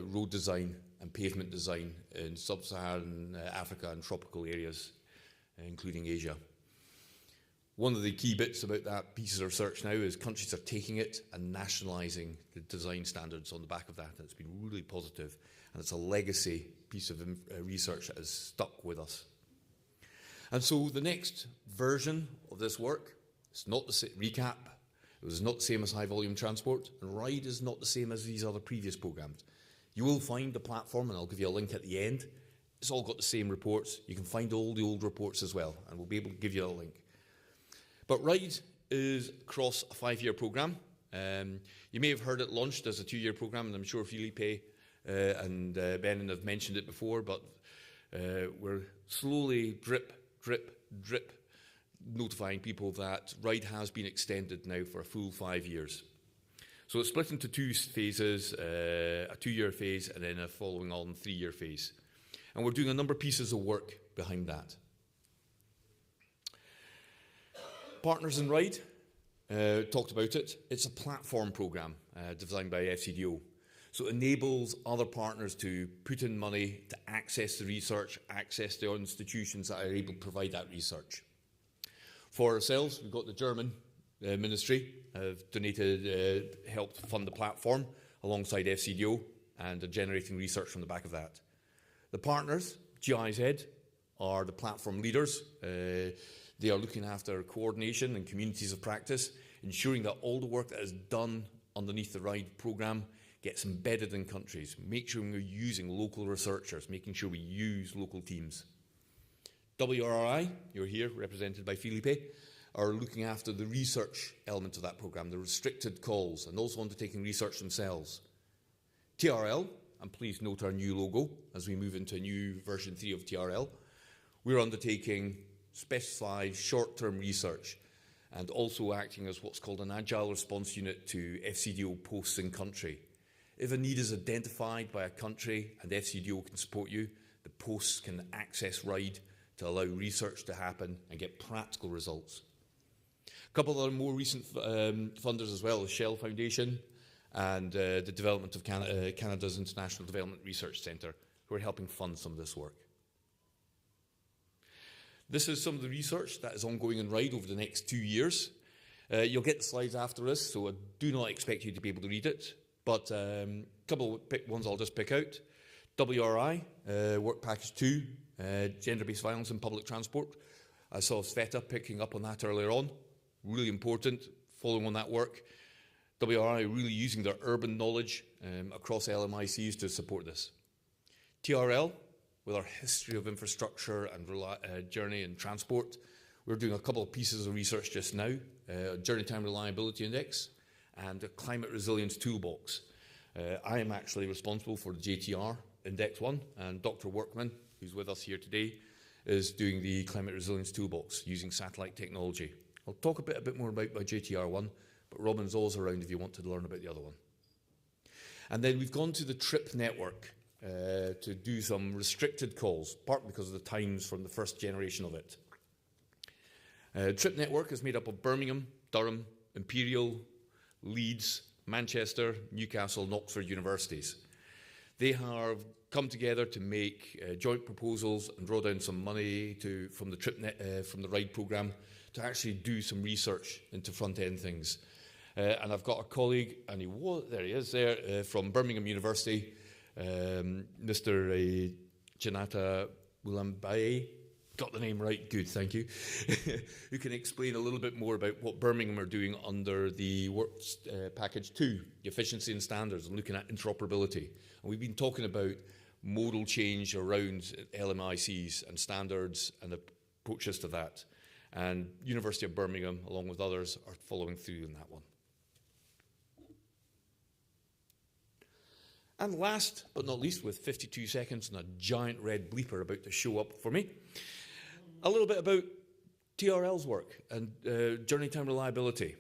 Speaker 7: road design and pavement design in sub-Saharan Africa and tropical areas, including Asia. One of the key bits about that piece of research now is countries are taking it and nationalising the design standards on the back of that. And it's been really positive, and it's a legacy piece of research that has stuck with us. And so the next version of this work, it's not the RECAP, it was not the same as High Volume Transport, and RIDE is not the same as these other previous programmes. You will find the platform, and I'll give you a link at the end. It's all got the same reports. You can find all the old reports as well, and we'll be able to give you a link. But RIDE is across a 5-year programme. You may have heard it launched as a 2-year programme, and I'm sure Felipe and Benin have mentioned it before, but we're slowly, drip, notifying people that RIDE has been extended now for a full 5 years. So it's split into 2 phases, a 2-year phase and then a following on 3-year phase. And we're doing a number of pieces of work behind that. Partners in RIDE, talked about it. It's a platform programme designed by FCDO. So it enables other partners to put in money to access the research, access the institutions that are able to provide that research. For ourselves, we've got the German Ministry have donated, helped fund the platform alongside FCDO and are generating research from the back of that. The partners, GIZ, are the platform leaders. They are looking after coordination and communities of practice, ensuring that all the work that is done underneath the RIDE programme gets embedded in countries, make sure we're using local researchers, making sure we use local teams. WRI, you're here, represented by Felipe, are looking after the research element of that programme, the restricted calls, and also undertaking research themselves. TRL, and please note our new logo as we move into a new version 3 of TRL, we're undertaking specified short-term research and also acting as what's called an agile response unit to FCDO posts in country. If a need is identified by a country and FCDO can support you, the posts can access RIDE to allow research to happen and get practical results. A couple of other more recent funders as well, the Shell Foundation and the development of Canada's International Development Research Centre, who are helping fund some of this work. This is some of the research that is ongoing in RIDE over the next 2 years. You'll get the slides after this, so I do not expect you to be able to read it, but a couple of ones I'll just pick out. WRI, Work Package 2, Gender-Based Violence in Public Transport. I saw Sveta picking up on that earlier on. Really important, following on that work. WRI are really using their urban knowledge across LMICs to support this. TRL, with our history of infrastructure and journey and transport, we're doing a couple of pieces of research just now, a Journey Time Reliability Index and a Climate Resilience Toolbox. I am actually responsible for the JTR Index One, and Dr. Workman, who's with us here today, is doing the Climate Resilience Toolbox using satellite technology. I'll talk a bit more about my JTR1, but Robin's always around if you want to learn about the other one. And then we've gone to the TRIP network to do some restricted calls, partly because of the times from the first generation of it. TRIP network is made up of Birmingham, Durham, Imperial, Leeds, Manchester, Newcastle and Oxford universities. They have come together to make joint proposals and draw down some money from the RIDE programme to actually do some research into front-end things. And I've got a colleague, and there he is there, from Birmingham University, Mr. Chinata Mulambaye. Got the name right, good, thank you. Who can explain a little bit more about what Birmingham are doing under the Works Package 2, efficiency and standards, and looking at interoperability. And we've been talking about modal change around LMICs and standards and approaches to that. And University of Birmingham, along with others, are following through in that one. And last but not least, with 52 seconds and a giant red bleeper about to show up for me, a little bit about TRL's work and journey time reliability.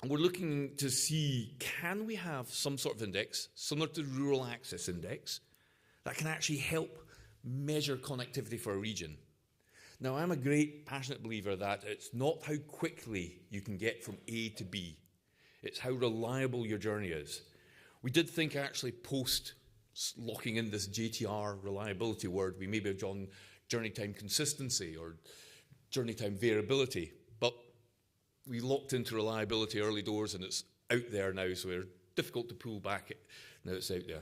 Speaker 7: And we're looking to see, can we have some sort of index, similar to the Rural Access Index, that can actually help measure connectivity for a region? Now, I'm a great, passionate believer that it's not how quickly you can get from A to B. It's how reliable your journey is. We did think actually post locking in this JTR reliability word, we maybe have done journey time consistency or journey time variability, but we locked into reliability early doors and it's out there now, so we're difficult to pull back now it's out there.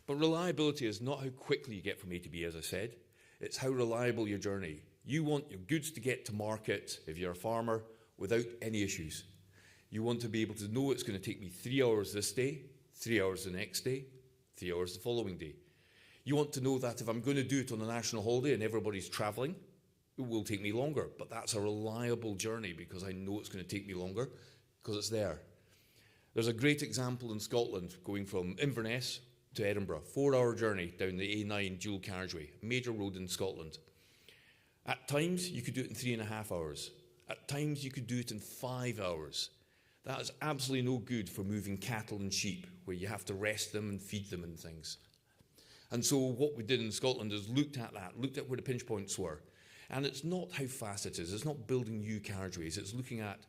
Speaker 7: But reliability is not how quickly you get from A to B, as I said. It's how reliable your journey. You want your goods to get to market, if you're a farmer, without any issues. You want to be able to know it's going to take me 3 hours this day, 3 hours the next day, 3 hours the following day. You want to know that if I'm going to do it on a national holiday and everybody's travelling, it will take me longer. But that's a reliable journey because I know it's going to take me longer because it's there. There's a great example in Scotland going from Inverness to Edinburgh, 4-hour journey down the A9 dual carriageway, a major road in Scotland. At times, you could do it in 3.5 hours. At times, you could do it in 5 hours. That is absolutely no good for moving cattle and sheep, where you have to rest them and feed them and things. And so what we did in Scotland is looked at that, looked at where the pinch points were. And it's not how fast it is. It's not building new carriageways. It's looking at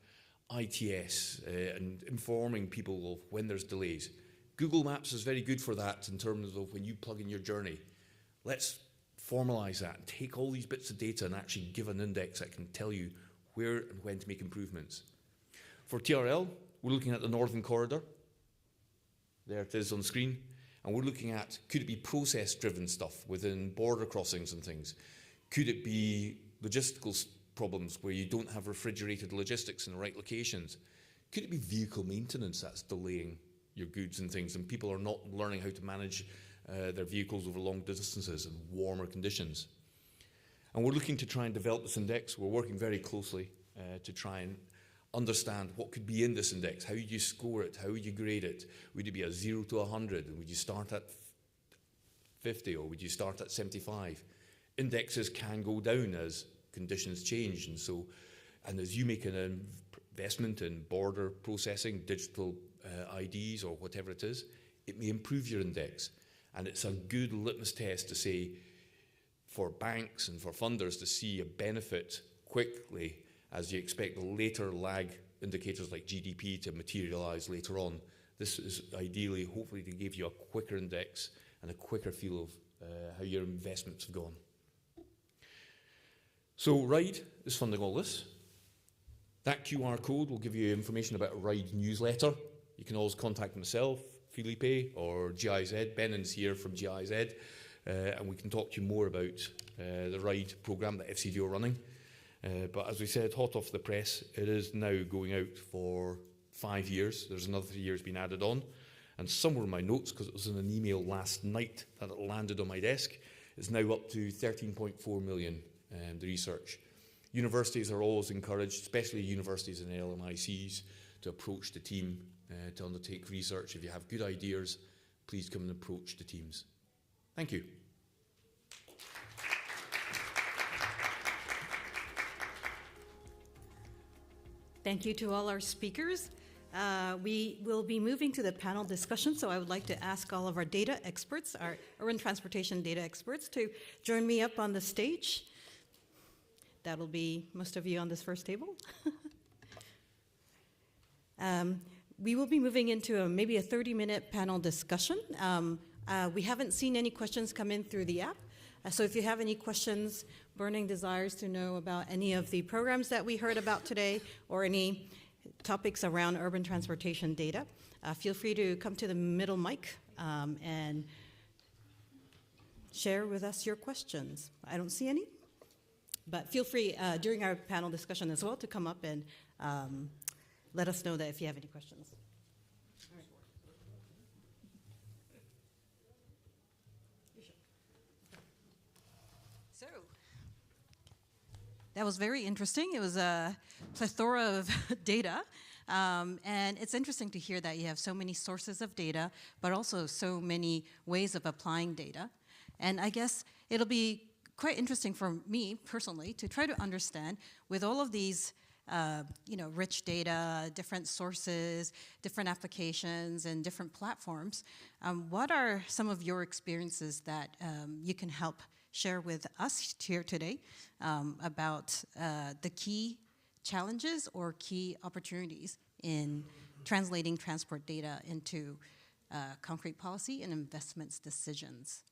Speaker 7: ITS and informing people of when there's delays. Google Maps is very good for that in terms of when you plug in your journey. Let's formalise that and take all these bits of data and actually give an index that can tell you where and when to make improvements. For TRL, we're looking at the Northern Corridor. There it is on screen. And we're looking at, could it be process-driven stuff within border crossings and things? Could it be logistical problems where you don't have refrigerated logistics in the right locations? Could it be vehicle maintenance that's delaying your goods and things and people are not learning how to manage their vehicles over long distances and warmer conditions? And we're looking to try and develop this index. We're working very closely to try and understand what could be in this index. How would you score it? How would you grade it? Would it be a 0 to 100? And would you start at 50 or would you start at 75? Indexes can go down as conditions change. And as you make an investment in border processing, digital IDs or whatever it is, it may improve your index. And it's a good litmus test to say, for banks and for funders to see a benefit quickly as you expect the later lag indicators like GDP to materialise later on. This is ideally, hopefully, to give you a quicker index and a quicker feel of how your investments have gone. So RIDE is funding all this. That QR code will give you information about a RIDE newsletter. You can always contact myself, Felipe, or GIZ. Benen's here from GIZ, and we can talk to you more about the RIDE programme that FCDO are running. But as we said, hot off the press, it is now going out for 5 years. There's another 3 years being added on. And somewhere in my notes, because it was in an email last night that it landed on my desk, it's now up to 13.4 million, the research. Universities are always encouraged, especially universities and LMICs, to approach the team to undertake research. If you have good ideas, please come and approach the teams. Thank you.
Speaker 1: Thank you to all our speakers. We will be moving to the panel discussion, so I would like to ask all of our data experts, our urban transportation data experts, to join me up on the stage. That'll be most of you on this first table. We will be moving into maybe a 30-minute panel discussion. We haven't seen any questions come in through the app. So if you have any questions, burning desires to know about any of the programs that we heard about today or any topics around urban transportation data, feel free to come to the middle mic and share with us your questions. I don't see any, but feel free during our panel discussion as well to come up and let us know that if you have any questions. So, that was very interesting. It was a plethora of data. And it's interesting to hear that you have so many sources of data, but also so many ways of applying data. And I guess it'll be quite interesting for me personally to try to understand with all of these rich data, different sources, different applications, and different platforms. What are some of your experiences that you can help share with us here today about the key challenges or key opportunities in translating transport data into concrete policy and investments decisions?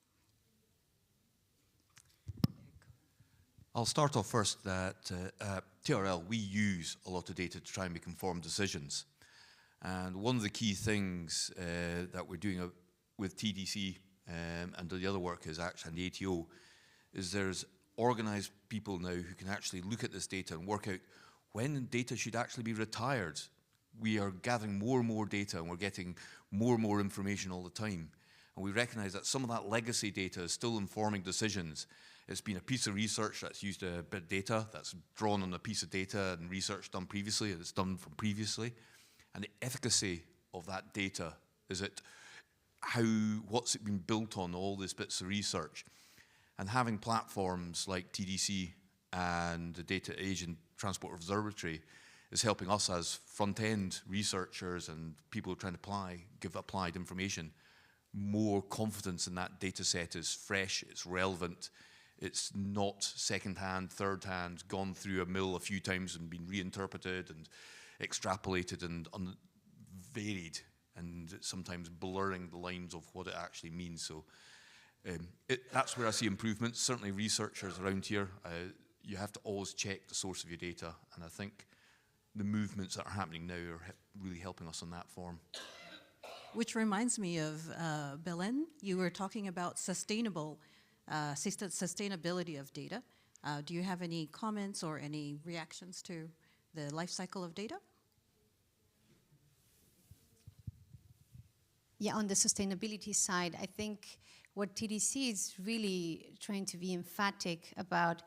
Speaker 8: I'll start off first that at TRL, we use a lot of data to try and make informed decisions. And one of the key things that we're doing with TDC and the other work is actually and the ATO is there's organized people now who can actually look at this data and work out when data should actually be retired. We are gathering more and more data and we're getting more and more information all the time. And we recognize that some of that legacy data is still informing decisions. It's been a piece of research that's used a bit of data, that's drawn on a piece of data and research done previously, and it's done from previously. And the efficacy of that data, is it what's it been built on, all these bits of research? And having platforms like TDC and the Data Asian Transport Observatory is helping us as front-end researchers and people trying to give applied information more confidence in that data set is fresh, it's relevant, it's not second-hand, third-hand, gone through a mill a few times and been reinterpreted and extrapolated and varied and sometimes blurring the lines of what it actually means. So that's where I see improvements. Certainly researchers around here, you have to always check the source of your data, and I think the movements that are happening now are really helping us on that form.
Speaker 1: Which reminds me of Belen. You were talking about sustainability of data. Do you have any comments or any reactions to the life cycle of data?
Speaker 3: Yeah, on the sustainability side, I think what TDC is really trying to be emphatic about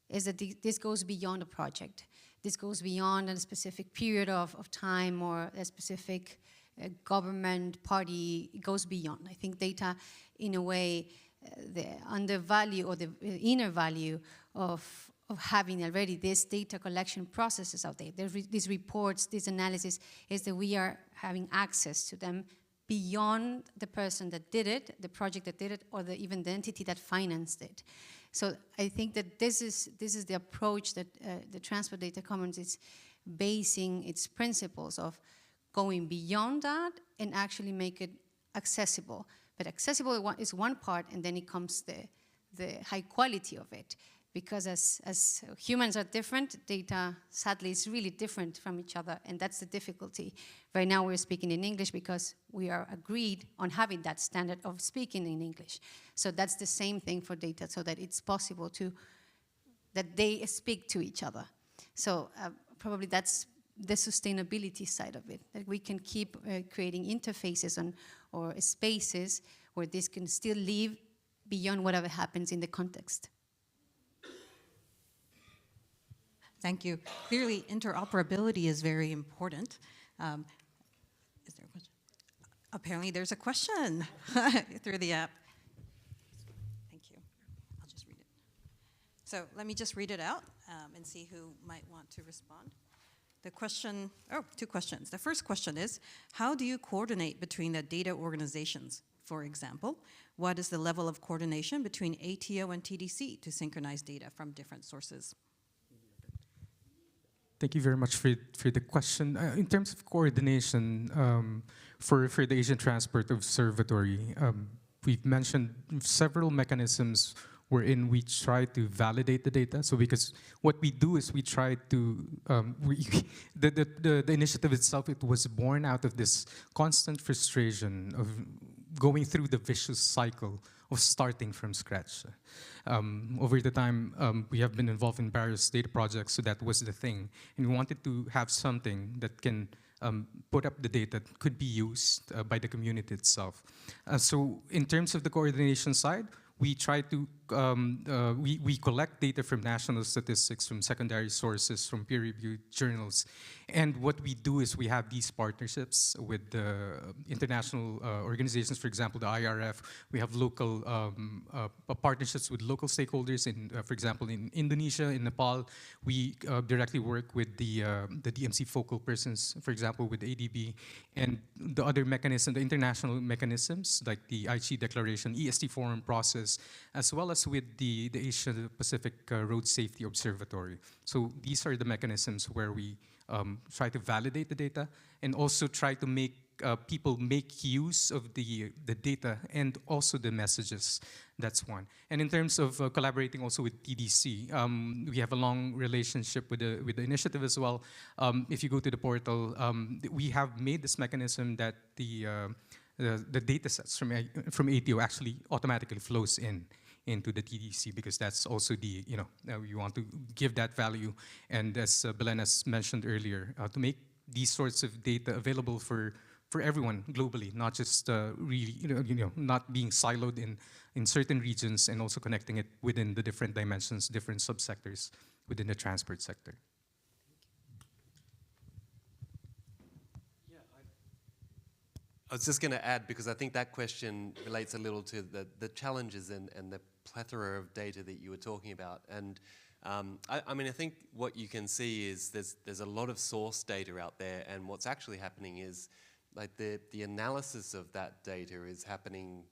Speaker 3: is that this goes beyond a project. This goes beyond a specific period of time or a specific government party. It goes beyond. I think data, in a way, the undervalue or the inner value of having already this data collection processes out there, these reports, this analysis, is that we are having access to them beyond the person that did it, the project that did it, or even the entity that financed it. So I think that this is the approach that the Transport Data Commons is basing its principles of going beyond that and actually make it accessible. But accessible is one part, and then it comes the high quality of it. Because as humans are different, data, sadly, is really different from each other, and that's the difficulty. Right now we're speaking in English because we are agreed on having that standard of speaking in English. So that's the same thing for data, so that it's possible that they speak to each other. So probably that's the sustainability side of it, that we can keep creating interfaces or spaces where this can still live beyond whatever happens in the context.
Speaker 1: Thank you. Clearly, interoperability is very important. Is there a question? Apparently, there's a question through the app. So let me just read it out and see who might want to respond. The question, two questions. The first question is, how do you coordinate between the data organizations? For example, what is the level of coordination between ATO and TDC to synchronize data from different sources?
Speaker 2: Thank you very much for the question. In terms of coordination, for the Asian Transport Observatory, we've mentioned several mechanisms wherein we try to validate the data. So because what we do is we try to, the initiative itself, it was born out of this constant frustration of going through the vicious cycle of starting from scratch. Over the time, we have been involved in various data projects, so that was the thing. And we wanted to have something that can put up the data that could be used by the community itself. So in terms of the coordination side, we try to, we collect data from national statistics, from secondary sources, from peer-reviewed journals. And what we do is we have these partnerships with international organizations, for example, the IRF. We have local partnerships with local stakeholders, for example, in Indonesia, in Nepal. We directly work with the DMC focal persons, for example, with ADB, and the other mechanisms, the international mechanisms, like the Aichi Declaration, EST Forum process, as well as with the Asia Pacific Road Safety Observatory. So these are the mechanisms where we try to validate the data and also try to make people make use of the data and also the messages. That's one. And in terms of collaborating also with TDC, we have a long relationship with the initiative as well. If you go to the portal, we have made this mechanism that the data sets from ATO actually automatically flows into the TDC, because that's also we want to give that value. And as Belen has mentioned earlier, to make these sorts of data available for everyone globally, not just really, not being siloed in certain regions, and also connecting it within the different dimensions, different subsectors within the transport sector.
Speaker 5: I was just going to add, because I think that question relates a little to the challenges and the plethora of data that you were talking about. And I mean, I think what you can see is there's a lot of source data out there, and what's actually happening is like the analysis of that data is happening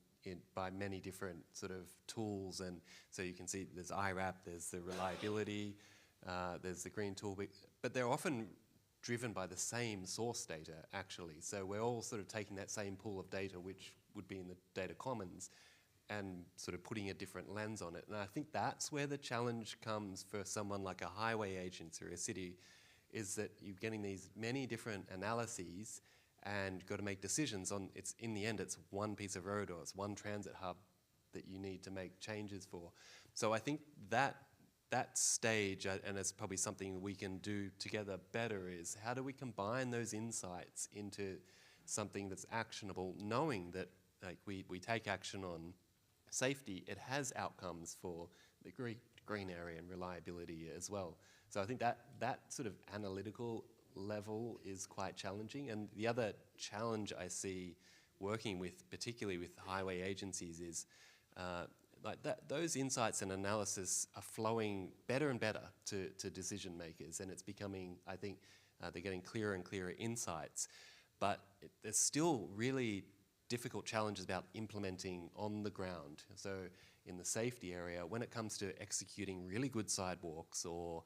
Speaker 5: by many different sort of tools. And so you can see there's IRAP, there's the reliability, there's the green tool, but they're often driven by the same source data, actually. So we're all sort of taking that same pool of data, which would be in the data commons, and sort of putting a different lens on it. And I think that's where the challenge comes for someone like a highway agency or a city, is that you're getting these many different analyses and you've got to make decisions on, in the end, it's one piece of road or it's one transit hub that you need to make changes for. So I think that stage, and it's probably something we can do together better, is how do we combine those insights into something that's actionable, knowing that like we take action on safety, it has outcomes for the green area and reliability as well. So I think that sort of analytical level is quite challenging. And the other challenge I see working with, particularly with highway agencies, is those insights and analysis are flowing better and better to decision makers, and it's becoming, I think, they're getting clearer and clearer insights. But there's still really difficult challenges about implementing on the ground. So in the safety area, when it comes to executing really good sidewalks or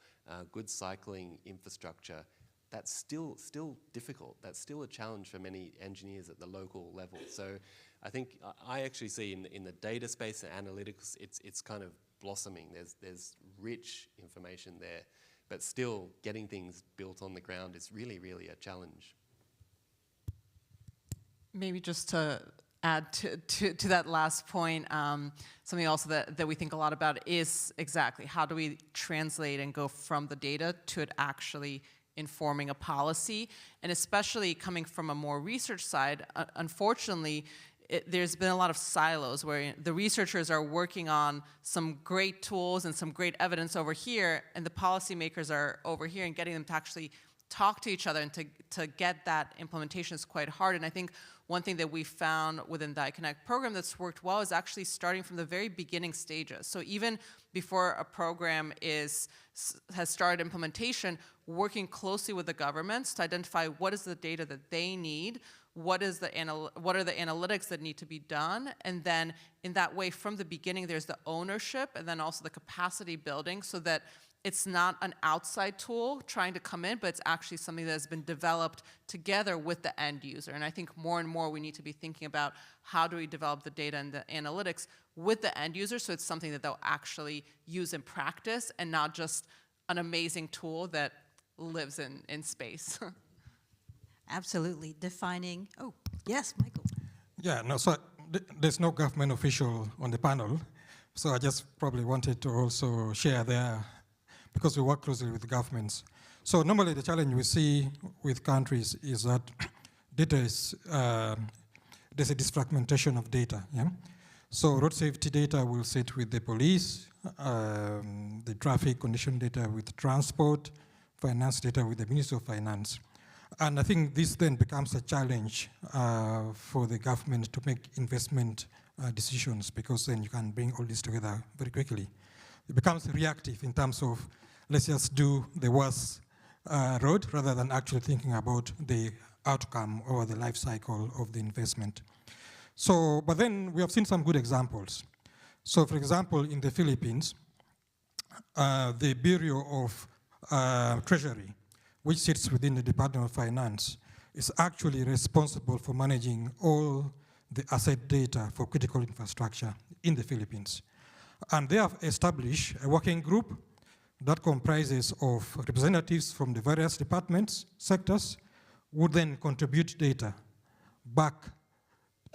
Speaker 5: good cycling infrastructure, that's still difficult. That's still a challenge for many engineers at the local level. So I think I actually see in the data space and analytics, it's kind of blossoming. There's rich information there, but still getting things built on the ground is really, really a challenge.
Speaker 9: Maybe just to add to that last point, something also that we think a lot about is exactly how do we translate and go from the data to it actually informing a policy, and especially coming from a more research side, unfortunately, there's been a lot of silos where the researchers are working on some great tools and some great evidence over here, and the policymakers are over here, and getting them to actually talk to each other and to get that implementation is quite hard. And I think one thing that we found within the iConnect program that's worked well is actually starting from the very beginning stages. So even before a program has started implementation, working closely with the governments to identify what is the data that they need, what are the analytics that need to be done, and then in that way, from the beginning, there's the ownership and then also the capacity building so that it's not an outside tool trying to come in, but it's actually something that has been developed together with the end user. And I think more and more we need to be thinking about how do we develop the data and the analytics with the end user so it's something that they'll actually use in practice and not just an amazing tool that lives in space.
Speaker 1: Absolutely. Defining, oh, yes, Michael.
Speaker 6: Yeah, no, so there's no government official on the panel, so I just probably wanted to also share there, because we work closely with governments. So normally the challenge we see with countries is that data is, there's a disfragmentation of data, yeah? So road safety data will sit with the police, the traffic condition data with transport, finance data with the Ministry of Finance. And I think this then becomes a challenge for the government to make investment decisions, because then you can bring all this together very quickly. It becomes reactive in terms of, let's just do the worst road rather than actually thinking about the outcome or the life cycle of the investment. So, but then we have seen some good examples. So for example, in the Philippines, the Bureau of Treasury, which sits within the Department of Finance, is actually responsible for managing all the asset data for critical infrastructure in the Philippines. And they have established a working group that comprises of representatives from the various departments, sectors, who then contribute data back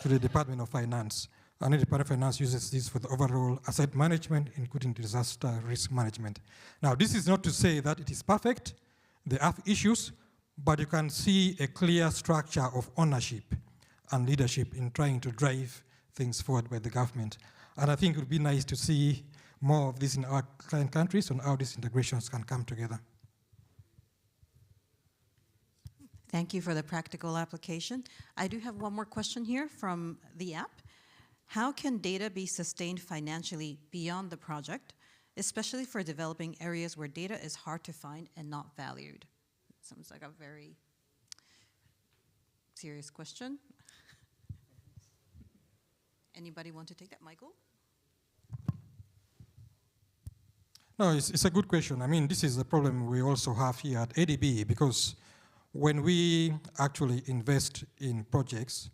Speaker 6: to the Department of Finance. And the Department of Finance uses this for the overall asset management, including disaster risk management. Now, this is not to say that it is perfect. They have issues, but you can see a clear structure of ownership and leadership in trying to drive things forward by the government. And I think it would be nice to see more of this in our client countries and how these integrations can come together.
Speaker 1: Thank you for the practical application. I do have one more question here from the app. How can data be sustained financially beyond the project, especially for developing areas where data is hard to find and not valued? Sounds like a very serious question. Anybody want to take that, Michael?
Speaker 6: No, it's a good question. I mean, this is a problem we also have here at ADB, because when we actually invest in projects,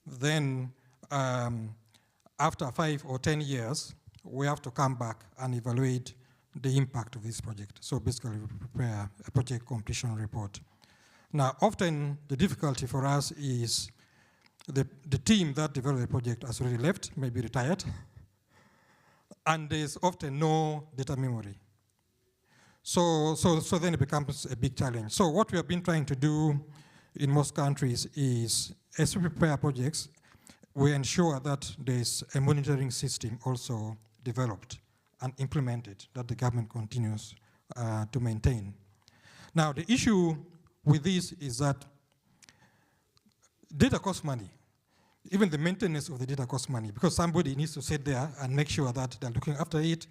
Speaker 6: then after 5 or 10 years, we have to come back and evaluate the impact of this project. So basically, we prepare a project completion report. Now, often the difficulty for us is the team that developed the project has already left, maybe retired, and there's often no data memory. So then it becomes a big challenge. So what we have been trying to do in most countries is, as we prepare projects, we ensure that there's a monitoring system also developed and implemented that the government continues to maintain. Now, the issue with this is that data costs money. Even the maintenance of the data costs money, because somebody needs to sit there and make sure that they're looking after it.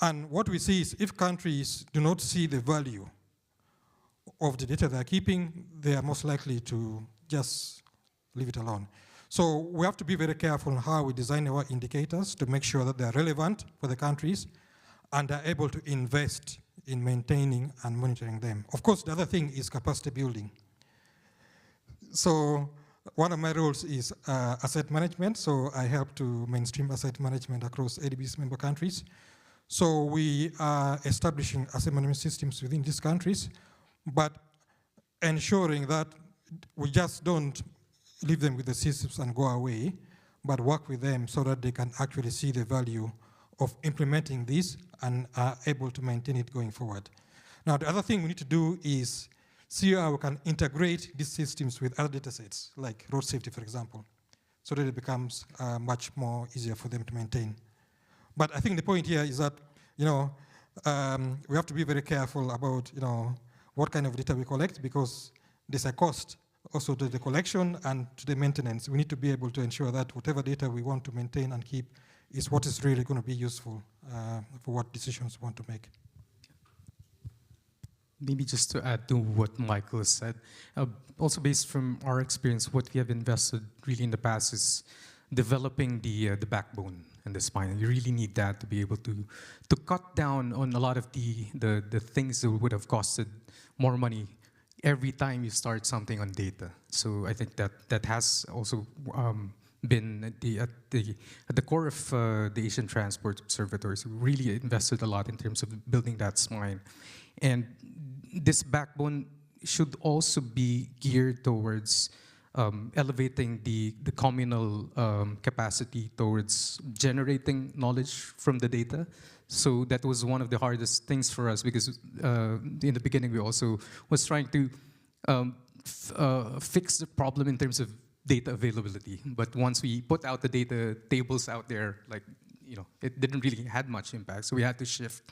Speaker 6: And what we see is if countries do not see the value of the data they're keeping, they are most likely to just leave it alone. So we have to be very careful on how we design our indicators to make sure that they're relevant for the countries and are able to invest in maintaining and monitoring them. Of course, the other thing is capacity building. So one of my roles is asset management, so I help to mainstream asset management across ADB's member countries. So we are establishing asset management systems within these countries, but ensuring that we just don't leave them with the systems and go away, but work with them so that they can actually see the value of implementing this and are able to maintain it going forward. Now, the other thing we need to do is see how we can integrate these systems with other data sets, like road safety, for example, so that it becomes much more easier for them to maintain. But I think the point here is that, we have to be very careful about, what kind of data we collect, because there's a cost also to the collection and to the maintenance. We need to be able to ensure that whatever data we want to maintain and keep is what is really going to be useful for what decisions we want to make.
Speaker 2: Maybe just to add to what Michael has said, also based from our experience, what we have invested really in the past is developing the backbone and the spine. You really need that to be able to cut down on a lot of the things that would have costed more money every time you start something on data. So I think that has also been at the core of the Asian Transport Observatory. So we really invested a lot in terms of building that spine. And this backbone should also be geared towards elevating the communal capacity towards generating knowledge from the data. So that was one of the hardest things for us, because in the beginning we also was trying to fix the problem in terms of data availability. But once we put out the data tables out there, like, you know, it didn't really had much impact. So we had to shift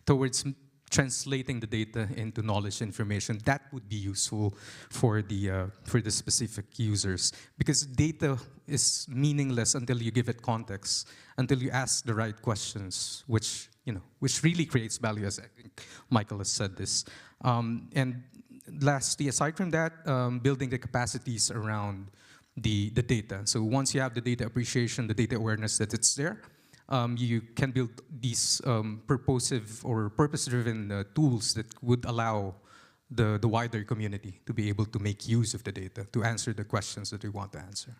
Speaker 2: towards translating the data into knowledge information that would be useful for the specific users, because data is meaningless until you give it context, until you ask the right questions, which really creates value, as I think Michael has said this. And lastly, aside from that, building the capacities around the data. So once you have the data appreciation, the data awareness that it's there, you can build these purposive or purpose-driven tools that would allow the wider community to be able to make use of the data to answer the questions that we want to answer.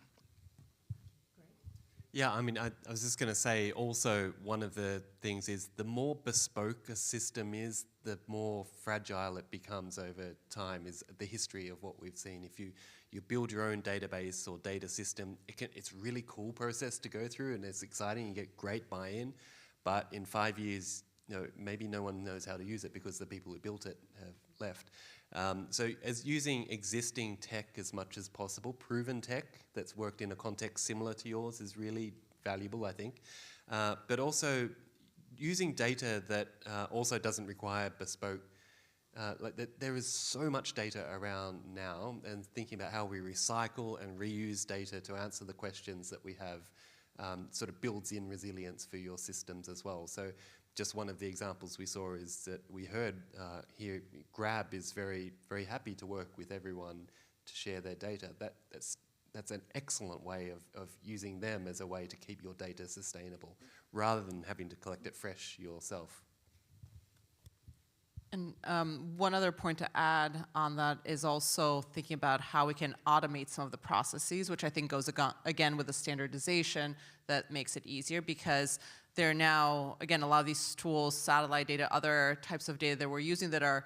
Speaker 5: Yeah, I mean, I was just going to say also one of the things is the more bespoke a system is, the more fragile it becomes over time, is the history of what we've seen. If you build your own database or data system, it's a really cool process to go through and it's exciting, you get great buy-in, but in 5 years, maybe no one knows how to use it because the people who built it have left. So as using existing tech as much as possible, proven tech that's worked in a context similar to yours is really valuable, I think. But also using data that also doesn't require bespoke. There is so much data around now, and thinking about how we recycle and reuse data to answer the questions that we have sort of builds in resilience for your systems as well. So just one of the examples we saw is that we heard here, Grab is very, very happy to work with everyone to share their data. That's an excellent way of using them as a way to keep your data sustainable, rather than having to collect it fresh yourself.
Speaker 9: And one other point to add on that is also thinking about how we can automate some of the processes, which I think goes again with the standardization that makes it easier, because there are now, again, a lot of these tools, satellite data, other types of data that we're using that are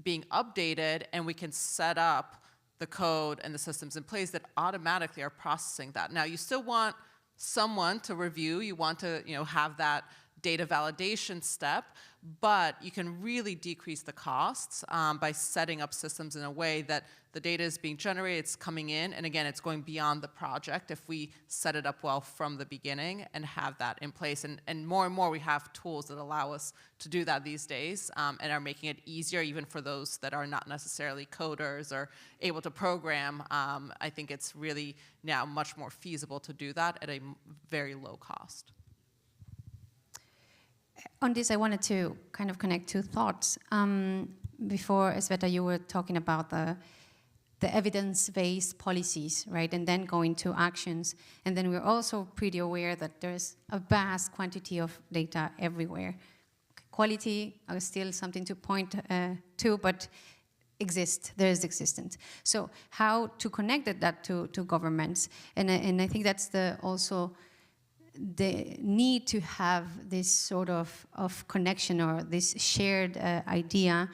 Speaker 9: being updated, and we can set up the code and the systems in place that automatically are processing that. Now, you still want someone to review, you want to have that data validation step, but you can really decrease the costs by setting up systems in a way that the data is being generated, it's coming in, and again, it's going beyond the project if we set it up well from the beginning and have that in place. And more we have tools that allow us to do that these days, and are making it easier even for those that are not necessarily coders or able to program. I think it's really now much more feasible to do that at a very low cost.
Speaker 3: On this, I wanted to kind of connect two thoughts. Before, Sveta, you were talking about the evidence-based policies, right? And then going to actions. And then we're also pretty aware that there's a vast quantity of data everywhere. Quality is still something to point to, but there is existence. So how to connect that to governments? And I think that's also the need to have this sort of connection or this shared idea.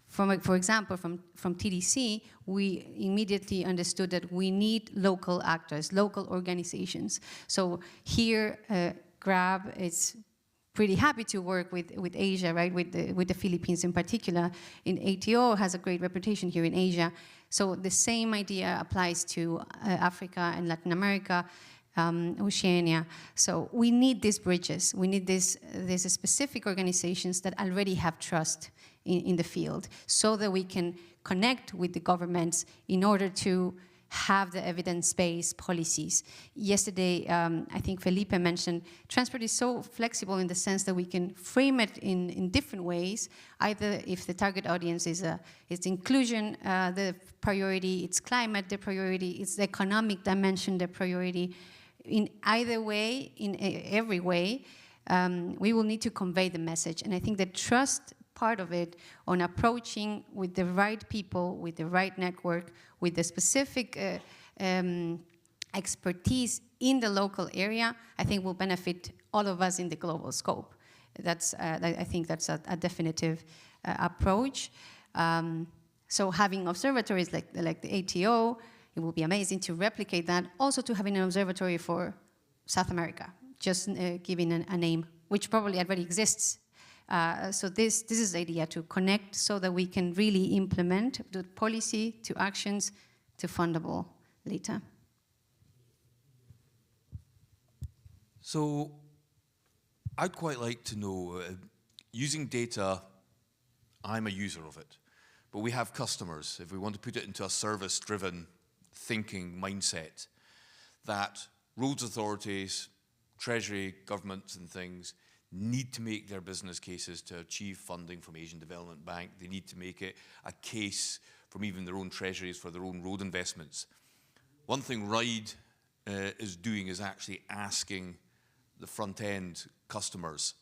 Speaker 3: For example, from TDC, we immediately understood that we need local actors, local organizations. So here, Grab is pretty happy to work with Asia, right? With the Philippines in particular. In ATO has a great reputation here in Asia. So the same idea applies to Africa and Latin America. Oceania. So we need these bridges. We need these specific organizations that already have trust in the field so that we can connect with the governments in order to have the evidence-based policies. Yesterday, I think Felipe mentioned, transport is so flexible in the sense that we can frame it in different ways, either if the target audience is inclusion, the priority, it's climate, the priority, it's the economic dimension, the priority. In either way, in every way, we will need to convey the message. And I think the trust part of it on approaching with the right people, with the right network, with the specific expertise in the local area, I think will benefit all of us in the global scope. I think that's a definitive approach. So having observatories like the ATO, it will be amazing to replicate that. Also to having an observatory for South America, just giving a name, which probably already exists. So this is the idea, to connect so that we can really implement the policy to actions to fundable later.
Speaker 8: So I'd quite like to know, using data, I'm a user of it, but we have customers. If we want to put it into a service-driven thinking mindset, that roads authorities, treasury, governments and things need to make their business cases to achieve funding from Asian Development Bank. They need to make it a case from even their own treasuries for their own road investments. One thing RIDE is doing is actually asking the front-end customers,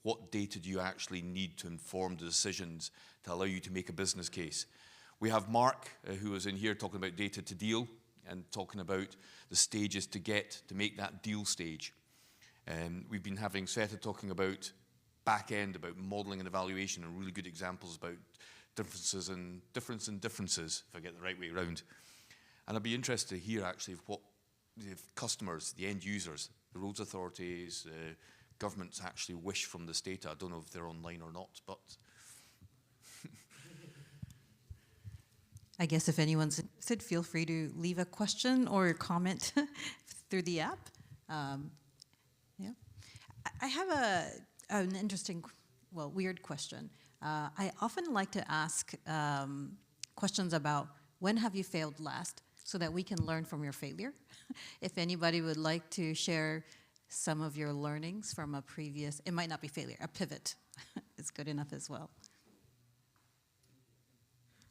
Speaker 8: what data do you actually need to inform the decisions to allow you to make a business case? We have Mark, who is in here talking about data to deal and talking about the stages to make that deal stage. We've been having Sveta talking about back end, about modeling and evaluation, and really good examples about differences, if I get the right way around. And I'd be interested to hear actually what the customers, the end users, the roads authorities, governments actually wish from this data. I don't know if they're online or not, but.
Speaker 10: I guess if anyone's interested, feel free to leave a question or a comment through the app. Yeah, I have an interesting, well, weird question. I often like to ask questions about when have you failed last, so that we can learn from your failure. If anybody would like to share some of your learnings from a previous, it might not be failure, a pivot is good enough as well.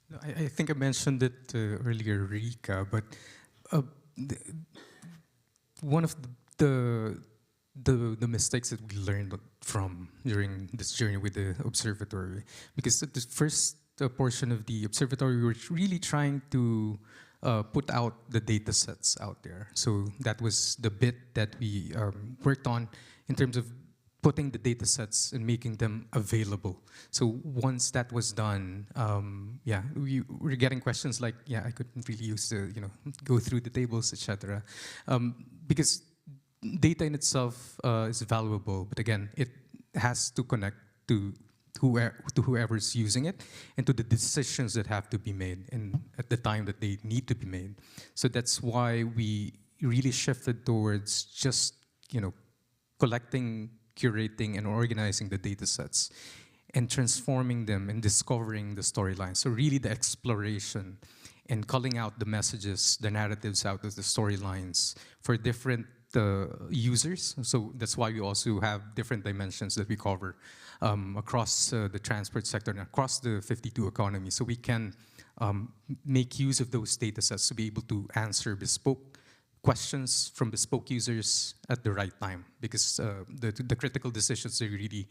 Speaker 2: No, I think I mentioned it earlier, Rika, but one of the mistakes that we learned from during this journey with the observatory, because the first portion of the observatory, we were really trying to put out the data sets out there. So that was the bit that we worked on in terms of putting the data sets and making them available. So once that was done, we were getting questions like, I couldn't really use the, go through the tables, etc. Because data in itself is valuable, but again, it has to connect to whoever's using it and to the decisions that have to be made and at the time that they need to be made. So that's why we really shifted towards just, collecting, curating, and organizing the data sets and transforming them and discovering the storylines. So really the exploration and calling out the messages, the narratives out of the storylines for different users. So that's why we also have different dimensions that we cover across the transport sector and across the 52 economies. So we can make use of those data sets to be able to answer bespoke questions from bespoke users at the right time, because the critical decisions, they really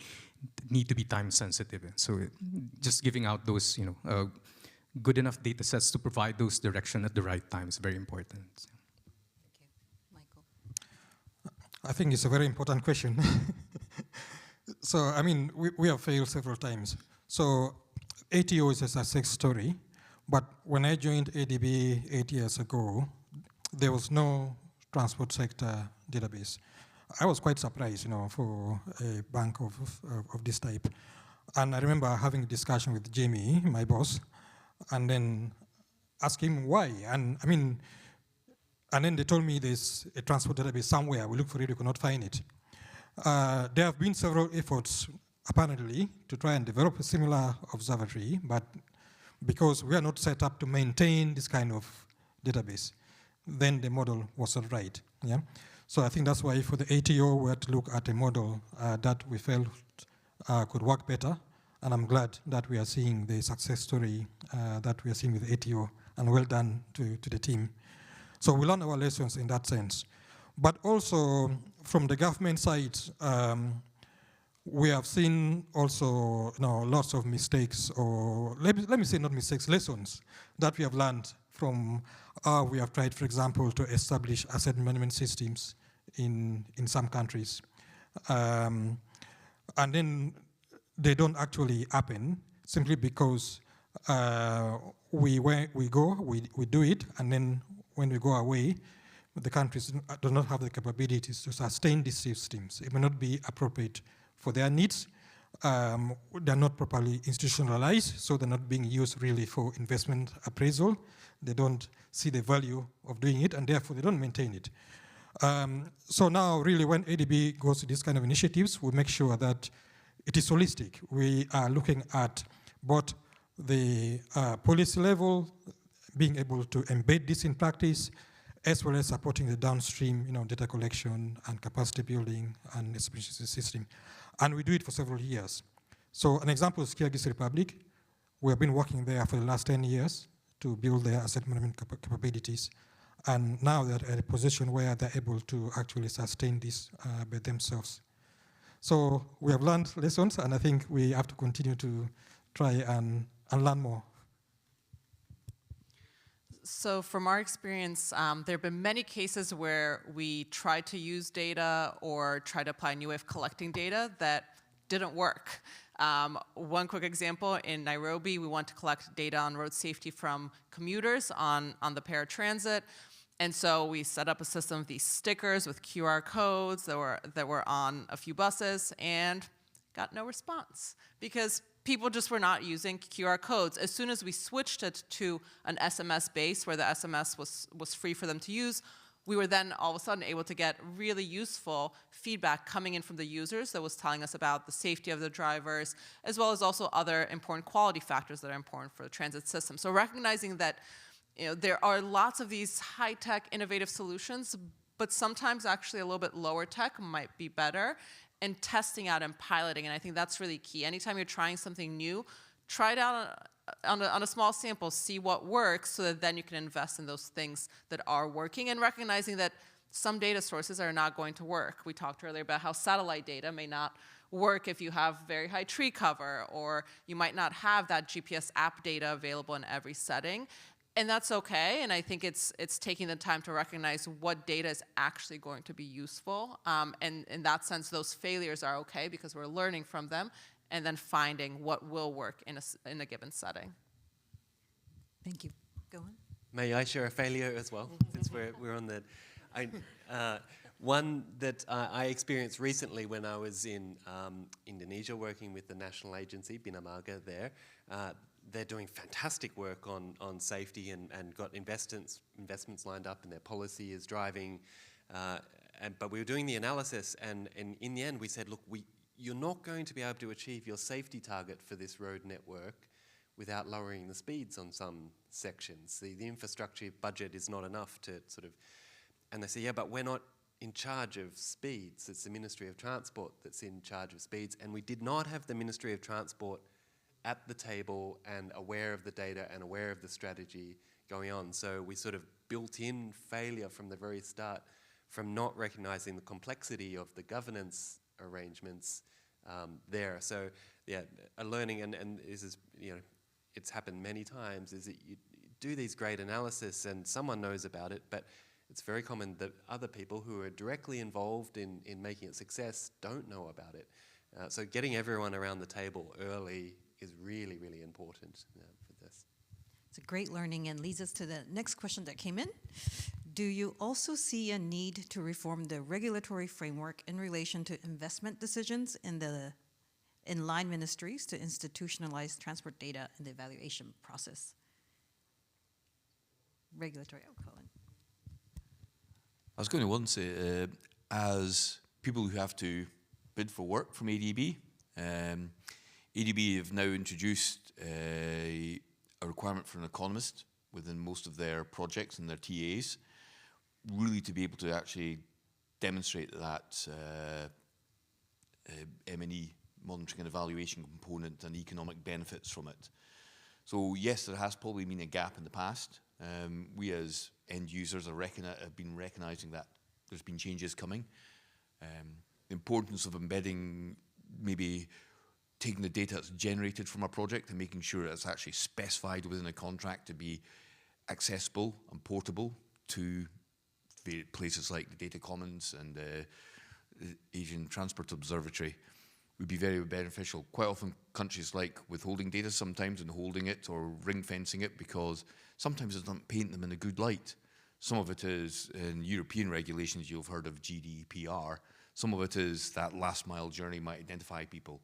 Speaker 2: need to be time sensitive. So just giving out those, good enough data sets to provide those direction at the right time is very important.
Speaker 10: Thank you. Michael?
Speaker 6: I think it's a very important question. So, I mean, we have failed several times. So ATO is a success story, but when I joined ADB 8 years ago, there was no transport sector database. I was quite surprised, for a bank of this type. And I remember having a discussion with Jamie, my boss, and then ask him why. And I mean, And then they told me there's a transport database somewhere. We looked for it, we could not find it. There have been several efforts, apparently, to try and develop a similar observatory, but because we are not set up to maintain this kind of database, then the model wasn't right. Yeah? So I think that's why for the ATO, we had to look at a model that we felt could work better. And I'm glad that we are seeing the success story that we are seeing with ATO, and well done to the team. So we learned our lessons in that sense. But also from the government side, we have seen also lots of mistakes, or let me say not mistakes, lessons that we have learned from how we have tried, for example, to establish asset management systems in some countries. And then they don't actually happen simply because we do it, and then when we go away, the countries do not have the capabilities to sustain these systems. It may not be appropriate for their needs. They're not properly institutionalized, so they're not being used really for investment appraisal. They don't see the value of doing it, and therefore they don't maintain it. So now really when ADB goes to these kind of initiatives, we make sure that it is holistic. We are looking at both the policy level, being able to embed this in practice, as well as supporting the downstream data collection and capacity building and efficiency system. And we do it for several years. So an example is Kyrgyz Republic. We have been working there for the last 10 years to build their asset management capabilities. And now they're at a position where they're able to actually sustain this by themselves. So we have learned lessons, and I think we have to continue to try and learn more.
Speaker 9: So from our experience, there have been many cases where we tried to use data or tried to apply a new way of collecting data that didn't work. One quick example, in Nairobi, we want to collect data on road safety from commuters on the paratransit. And so we set up a system of these stickers with QR codes that were on a few buses, and got no response because people just were not using QR codes. As soon as we switched it to an SMS base where the SMS was free for them to use, we were then all of a sudden able to get really useful feedback coming in from the users that was telling us about the safety of the drivers, as well as also other important quality factors that are important for the transit system. So recognizing that there are lots of these high-tech, innovative solutions, but sometimes actually a little bit lower tech might be better, and testing out and piloting, and I think that's really key. Anytime you're trying something new, try it out on a small sample, see what works, so that then you can invest in those things that are working, and recognizing that some data sources are not going to work. We talked earlier about how satellite data may not work if you have very high tree cover, or you might not have that GPS app data available in every setting. And that's okay, and I think it's taking the time to recognize what data is actually going to be useful. And in that sense, those failures are okay because we're learning from them, and then finding what will work in a given setting.
Speaker 10: Thank you. Go on.
Speaker 5: May I share a failure as well, since we're on that? One that I experienced recently when I was in Indonesia working with the national agency, Bina Marga there. They're doing fantastic work on safety and got investments lined up, and their policy is driving. But we were doing the analysis, and in the end we said, look, you're not going to be able to achieve your safety target for this road network without lowering the speeds on some sections. The infrastructure budget is not enough to sort of... And they say, yeah, but we're not in charge of speeds. It's the Ministry of Transport that's in charge of speeds, and we did not have the Ministry of Transport at the table and aware of the data and aware of the strategy going on. So we sort of built in failure from the very start from not recognizing the complexity of the governance arrangements there. So yeah, a learning, and this is, it's happened many times, is that you do these great analysis and someone knows about it, but it's very common that other people who are directly involved in making it success don't know about it. So getting everyone around the table early is really, really important for this.
Speaker 10: It's a great learning, and leads us to the next question that came in. Do you also see a need to reform the regulatory framework in relation to investment decisions in line ministries to institutionalize transport data in the evaluation process? Regulatory, Colin.
Speaker 8: I was going to once say, as people who have to bid for work from ADB, ADB have now introduced a requirement for an economist within most of their projects and their TAs, really to be able to actually demonstrate that M&E, monitoring and evaluation component, and economic benefits from it. So yes, there has probably been a gap in the past. We as end users have been recognising that there's been changes coming. The importance of embedding, maybe taking the data that's generated from a project and making sure it's actually specified within a contract to be accessible and portable to places like the Data Commons and the Asian Transport Observatory would be very beneficial. Quite often countries like withholding data sometimes and holding it or ring fencing it because sometimes it doesn't paint them in a good light. Some of it is in European regulations, you've heard of GDPR. Some of it is that last mile journey might identify people.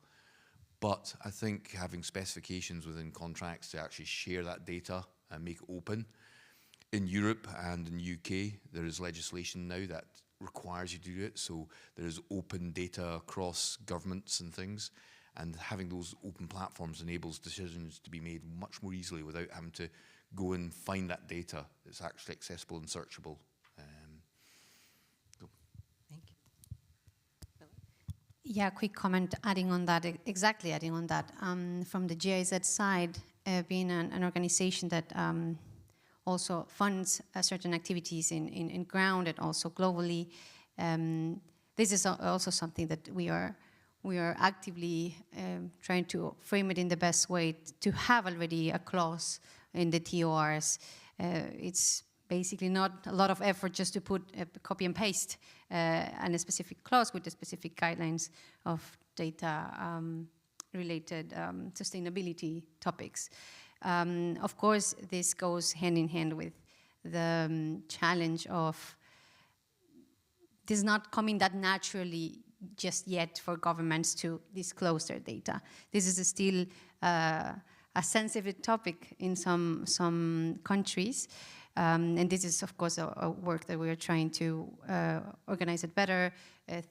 Speaker 8: But I think having specifications within contracts to actually share that data and make it open. In Europe and in the UK, there is legislation now that requires you to do it. So there is open data across governments and things. And having those open platforms enables decisions to be made much more easily without having to go and find that data. It's actually accessible and searchable.
Speaker 10: Thank you.
Speaker 3: Yeah, quick comment adding on that, exactly adding on that. From the GIZ side, being an organization that also funds certain activities in ground and also globally, this is also something that we are actively trying to frame it in the best way to have already a clause in the TORs. It's basically not a lot of effort just to put a copy and paste and a specific clause with the specific guidelines of data related sustainability topics. Of course, this goes hand in hand with the challenge of this not coming that naturally just yet for governments to disclose their data. This is still a sensitive topic in some countries. And this is, of course, a work that we are trying to organize it better,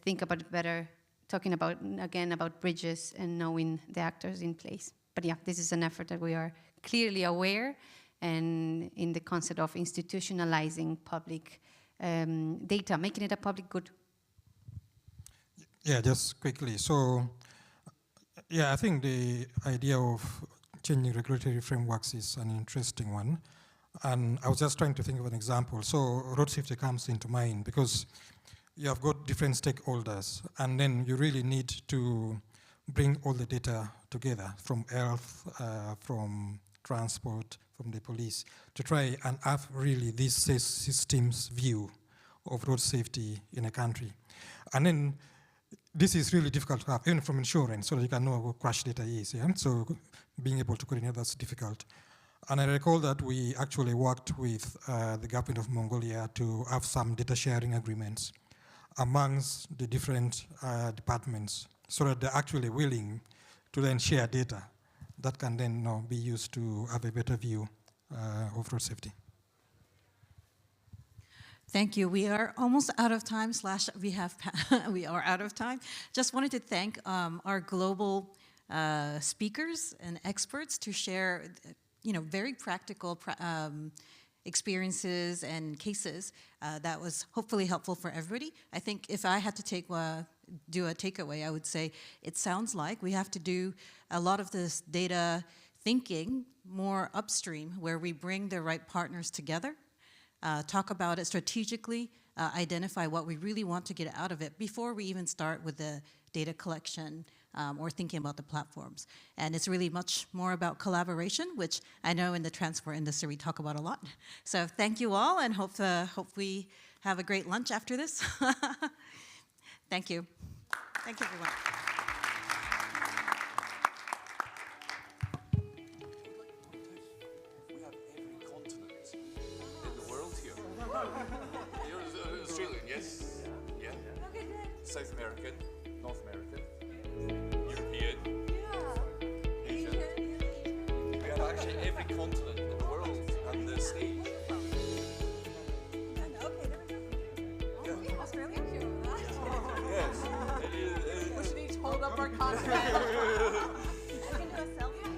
Speaker 3: think about it better, talking about, again, about bridges and knowing the actors in place. But yeah, this is an effort that we are clearly aware and in the concept of institutionalizing public data, making it a public good.
Speaker 6: Yeah, just quickly. So, yeah, I think the idea of changing regulatory frameworks is an interesting one. And I was just trying to think of an example. So road safety comes into mind because you have got different stakeholders, and then you really need to bring all the data together from health, from transport, from the police, to try and have really this systems view of road safety in a country. And then this is really difficult to have, even from insurance, so that you can know what crash data is. Yeah? So being able to coordinate, that's difficult. And I recall that we actually worked with the government of Mongolia to have some data sharing agreements amongst the different departments, so that they're actually willing to then share data that can then be used to have a better view of road safety.
Speaker 10: Thank you. We are almost out of time, we are out of time. Just wanted to thank our global speakers and experts to share very practical experiences and cases that was hopefully helpful for everybody. I think if I had to do a takeaway, I would say it sounds like we have to do a lot of this data thinking more upstream, where we bring the right partners together, talk about it strategically, identify what we really want to get out of it before we even start with the data collection or thinking about the platforms. And it's really much more about collaboration, which I know in the transport industry we talk about a lot. So thank you all, and hope we have a great lunch after this. Thank you. Thank you, everyone.
Speaker 8: We have every continent in the world here. You're Australian, yes? Yeah. South American, North American, European, Asian. We have actually every continent in the world on this stage.
Speaker 9: more content.
Speaker 10: I can do a selfie.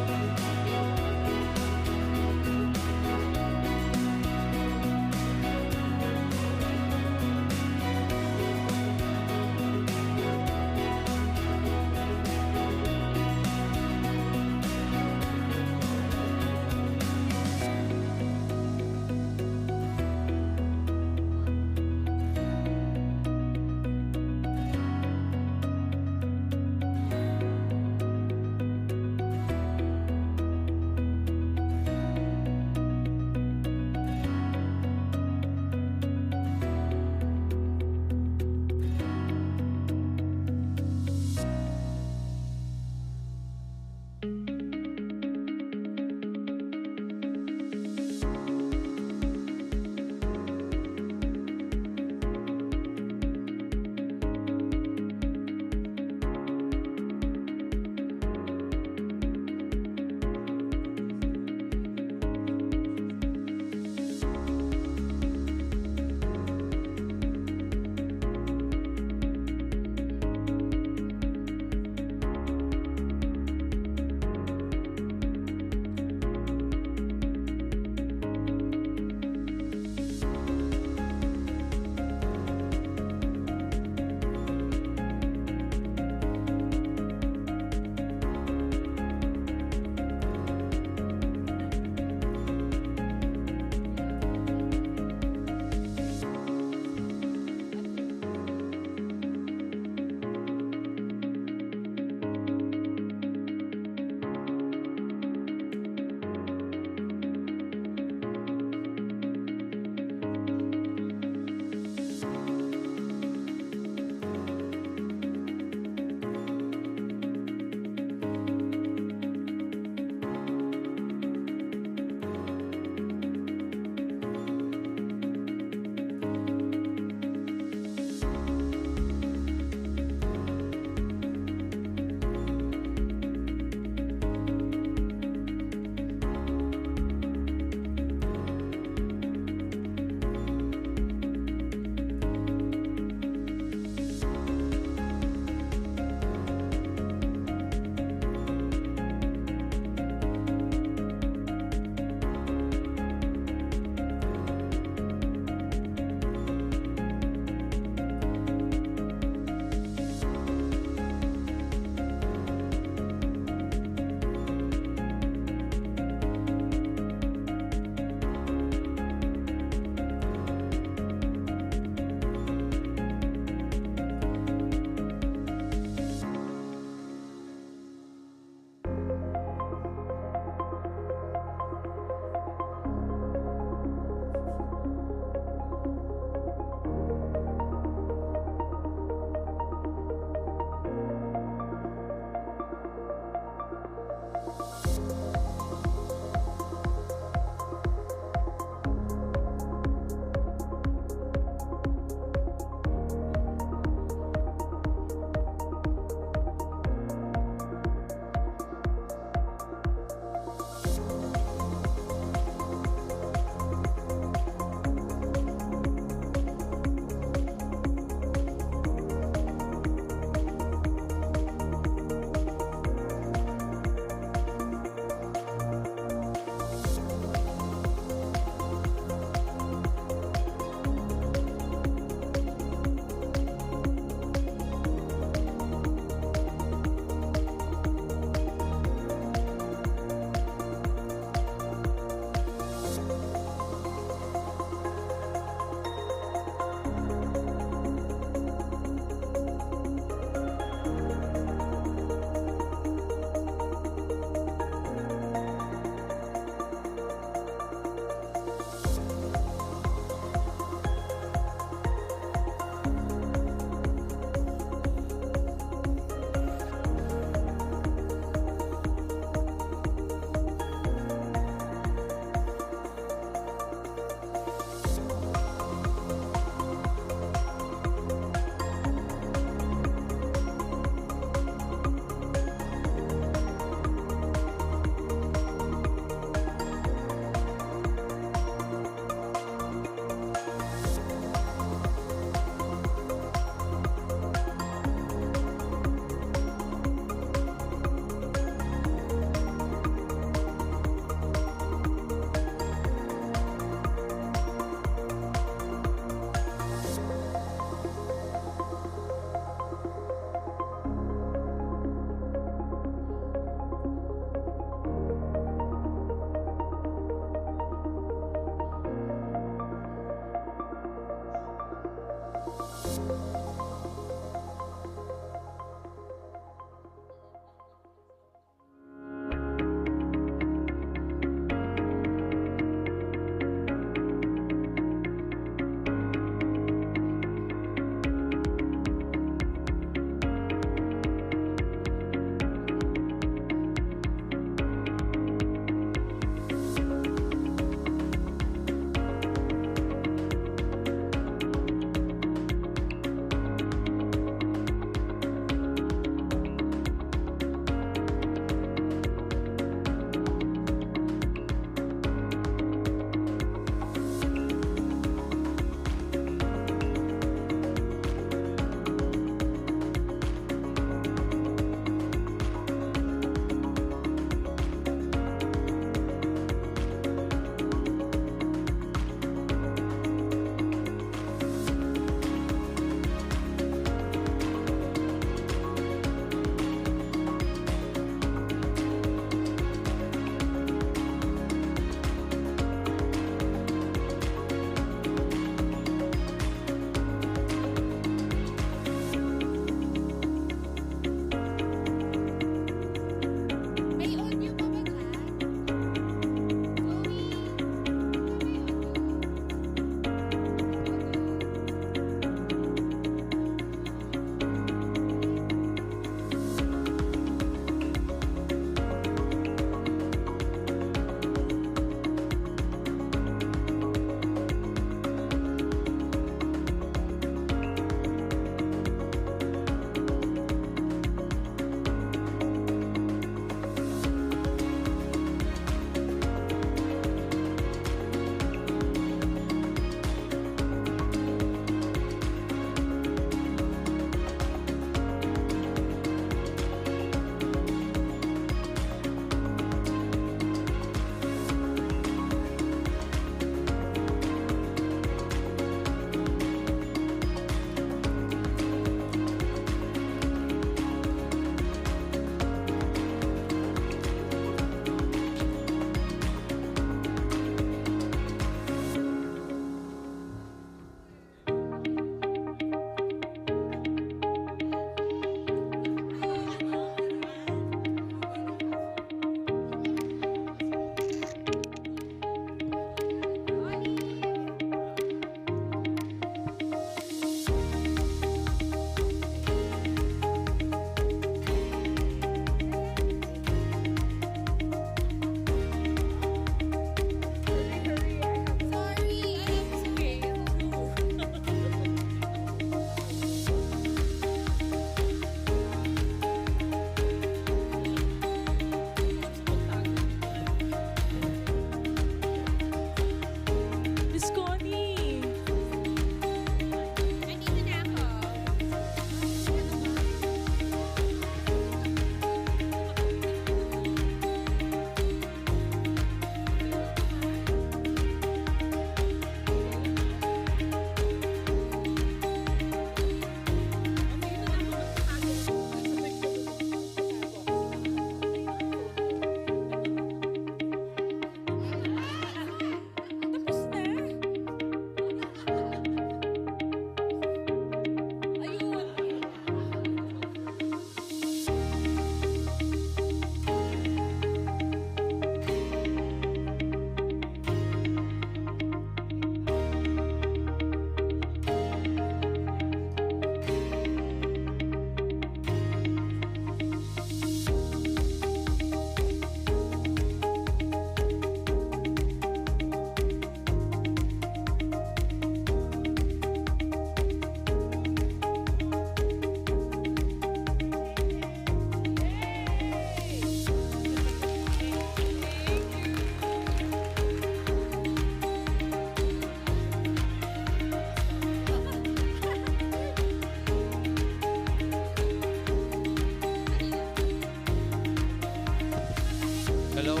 Speaker 11: Hello.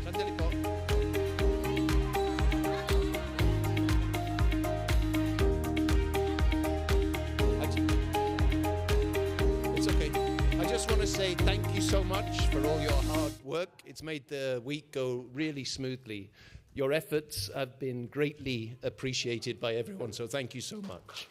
Speaker 11: Sandali po. It's okay. I just want to say thank you so much for all your hard work. It's made the week go really smoothly. Your efforts have been greatly appreciated by everyone, so thank you so much.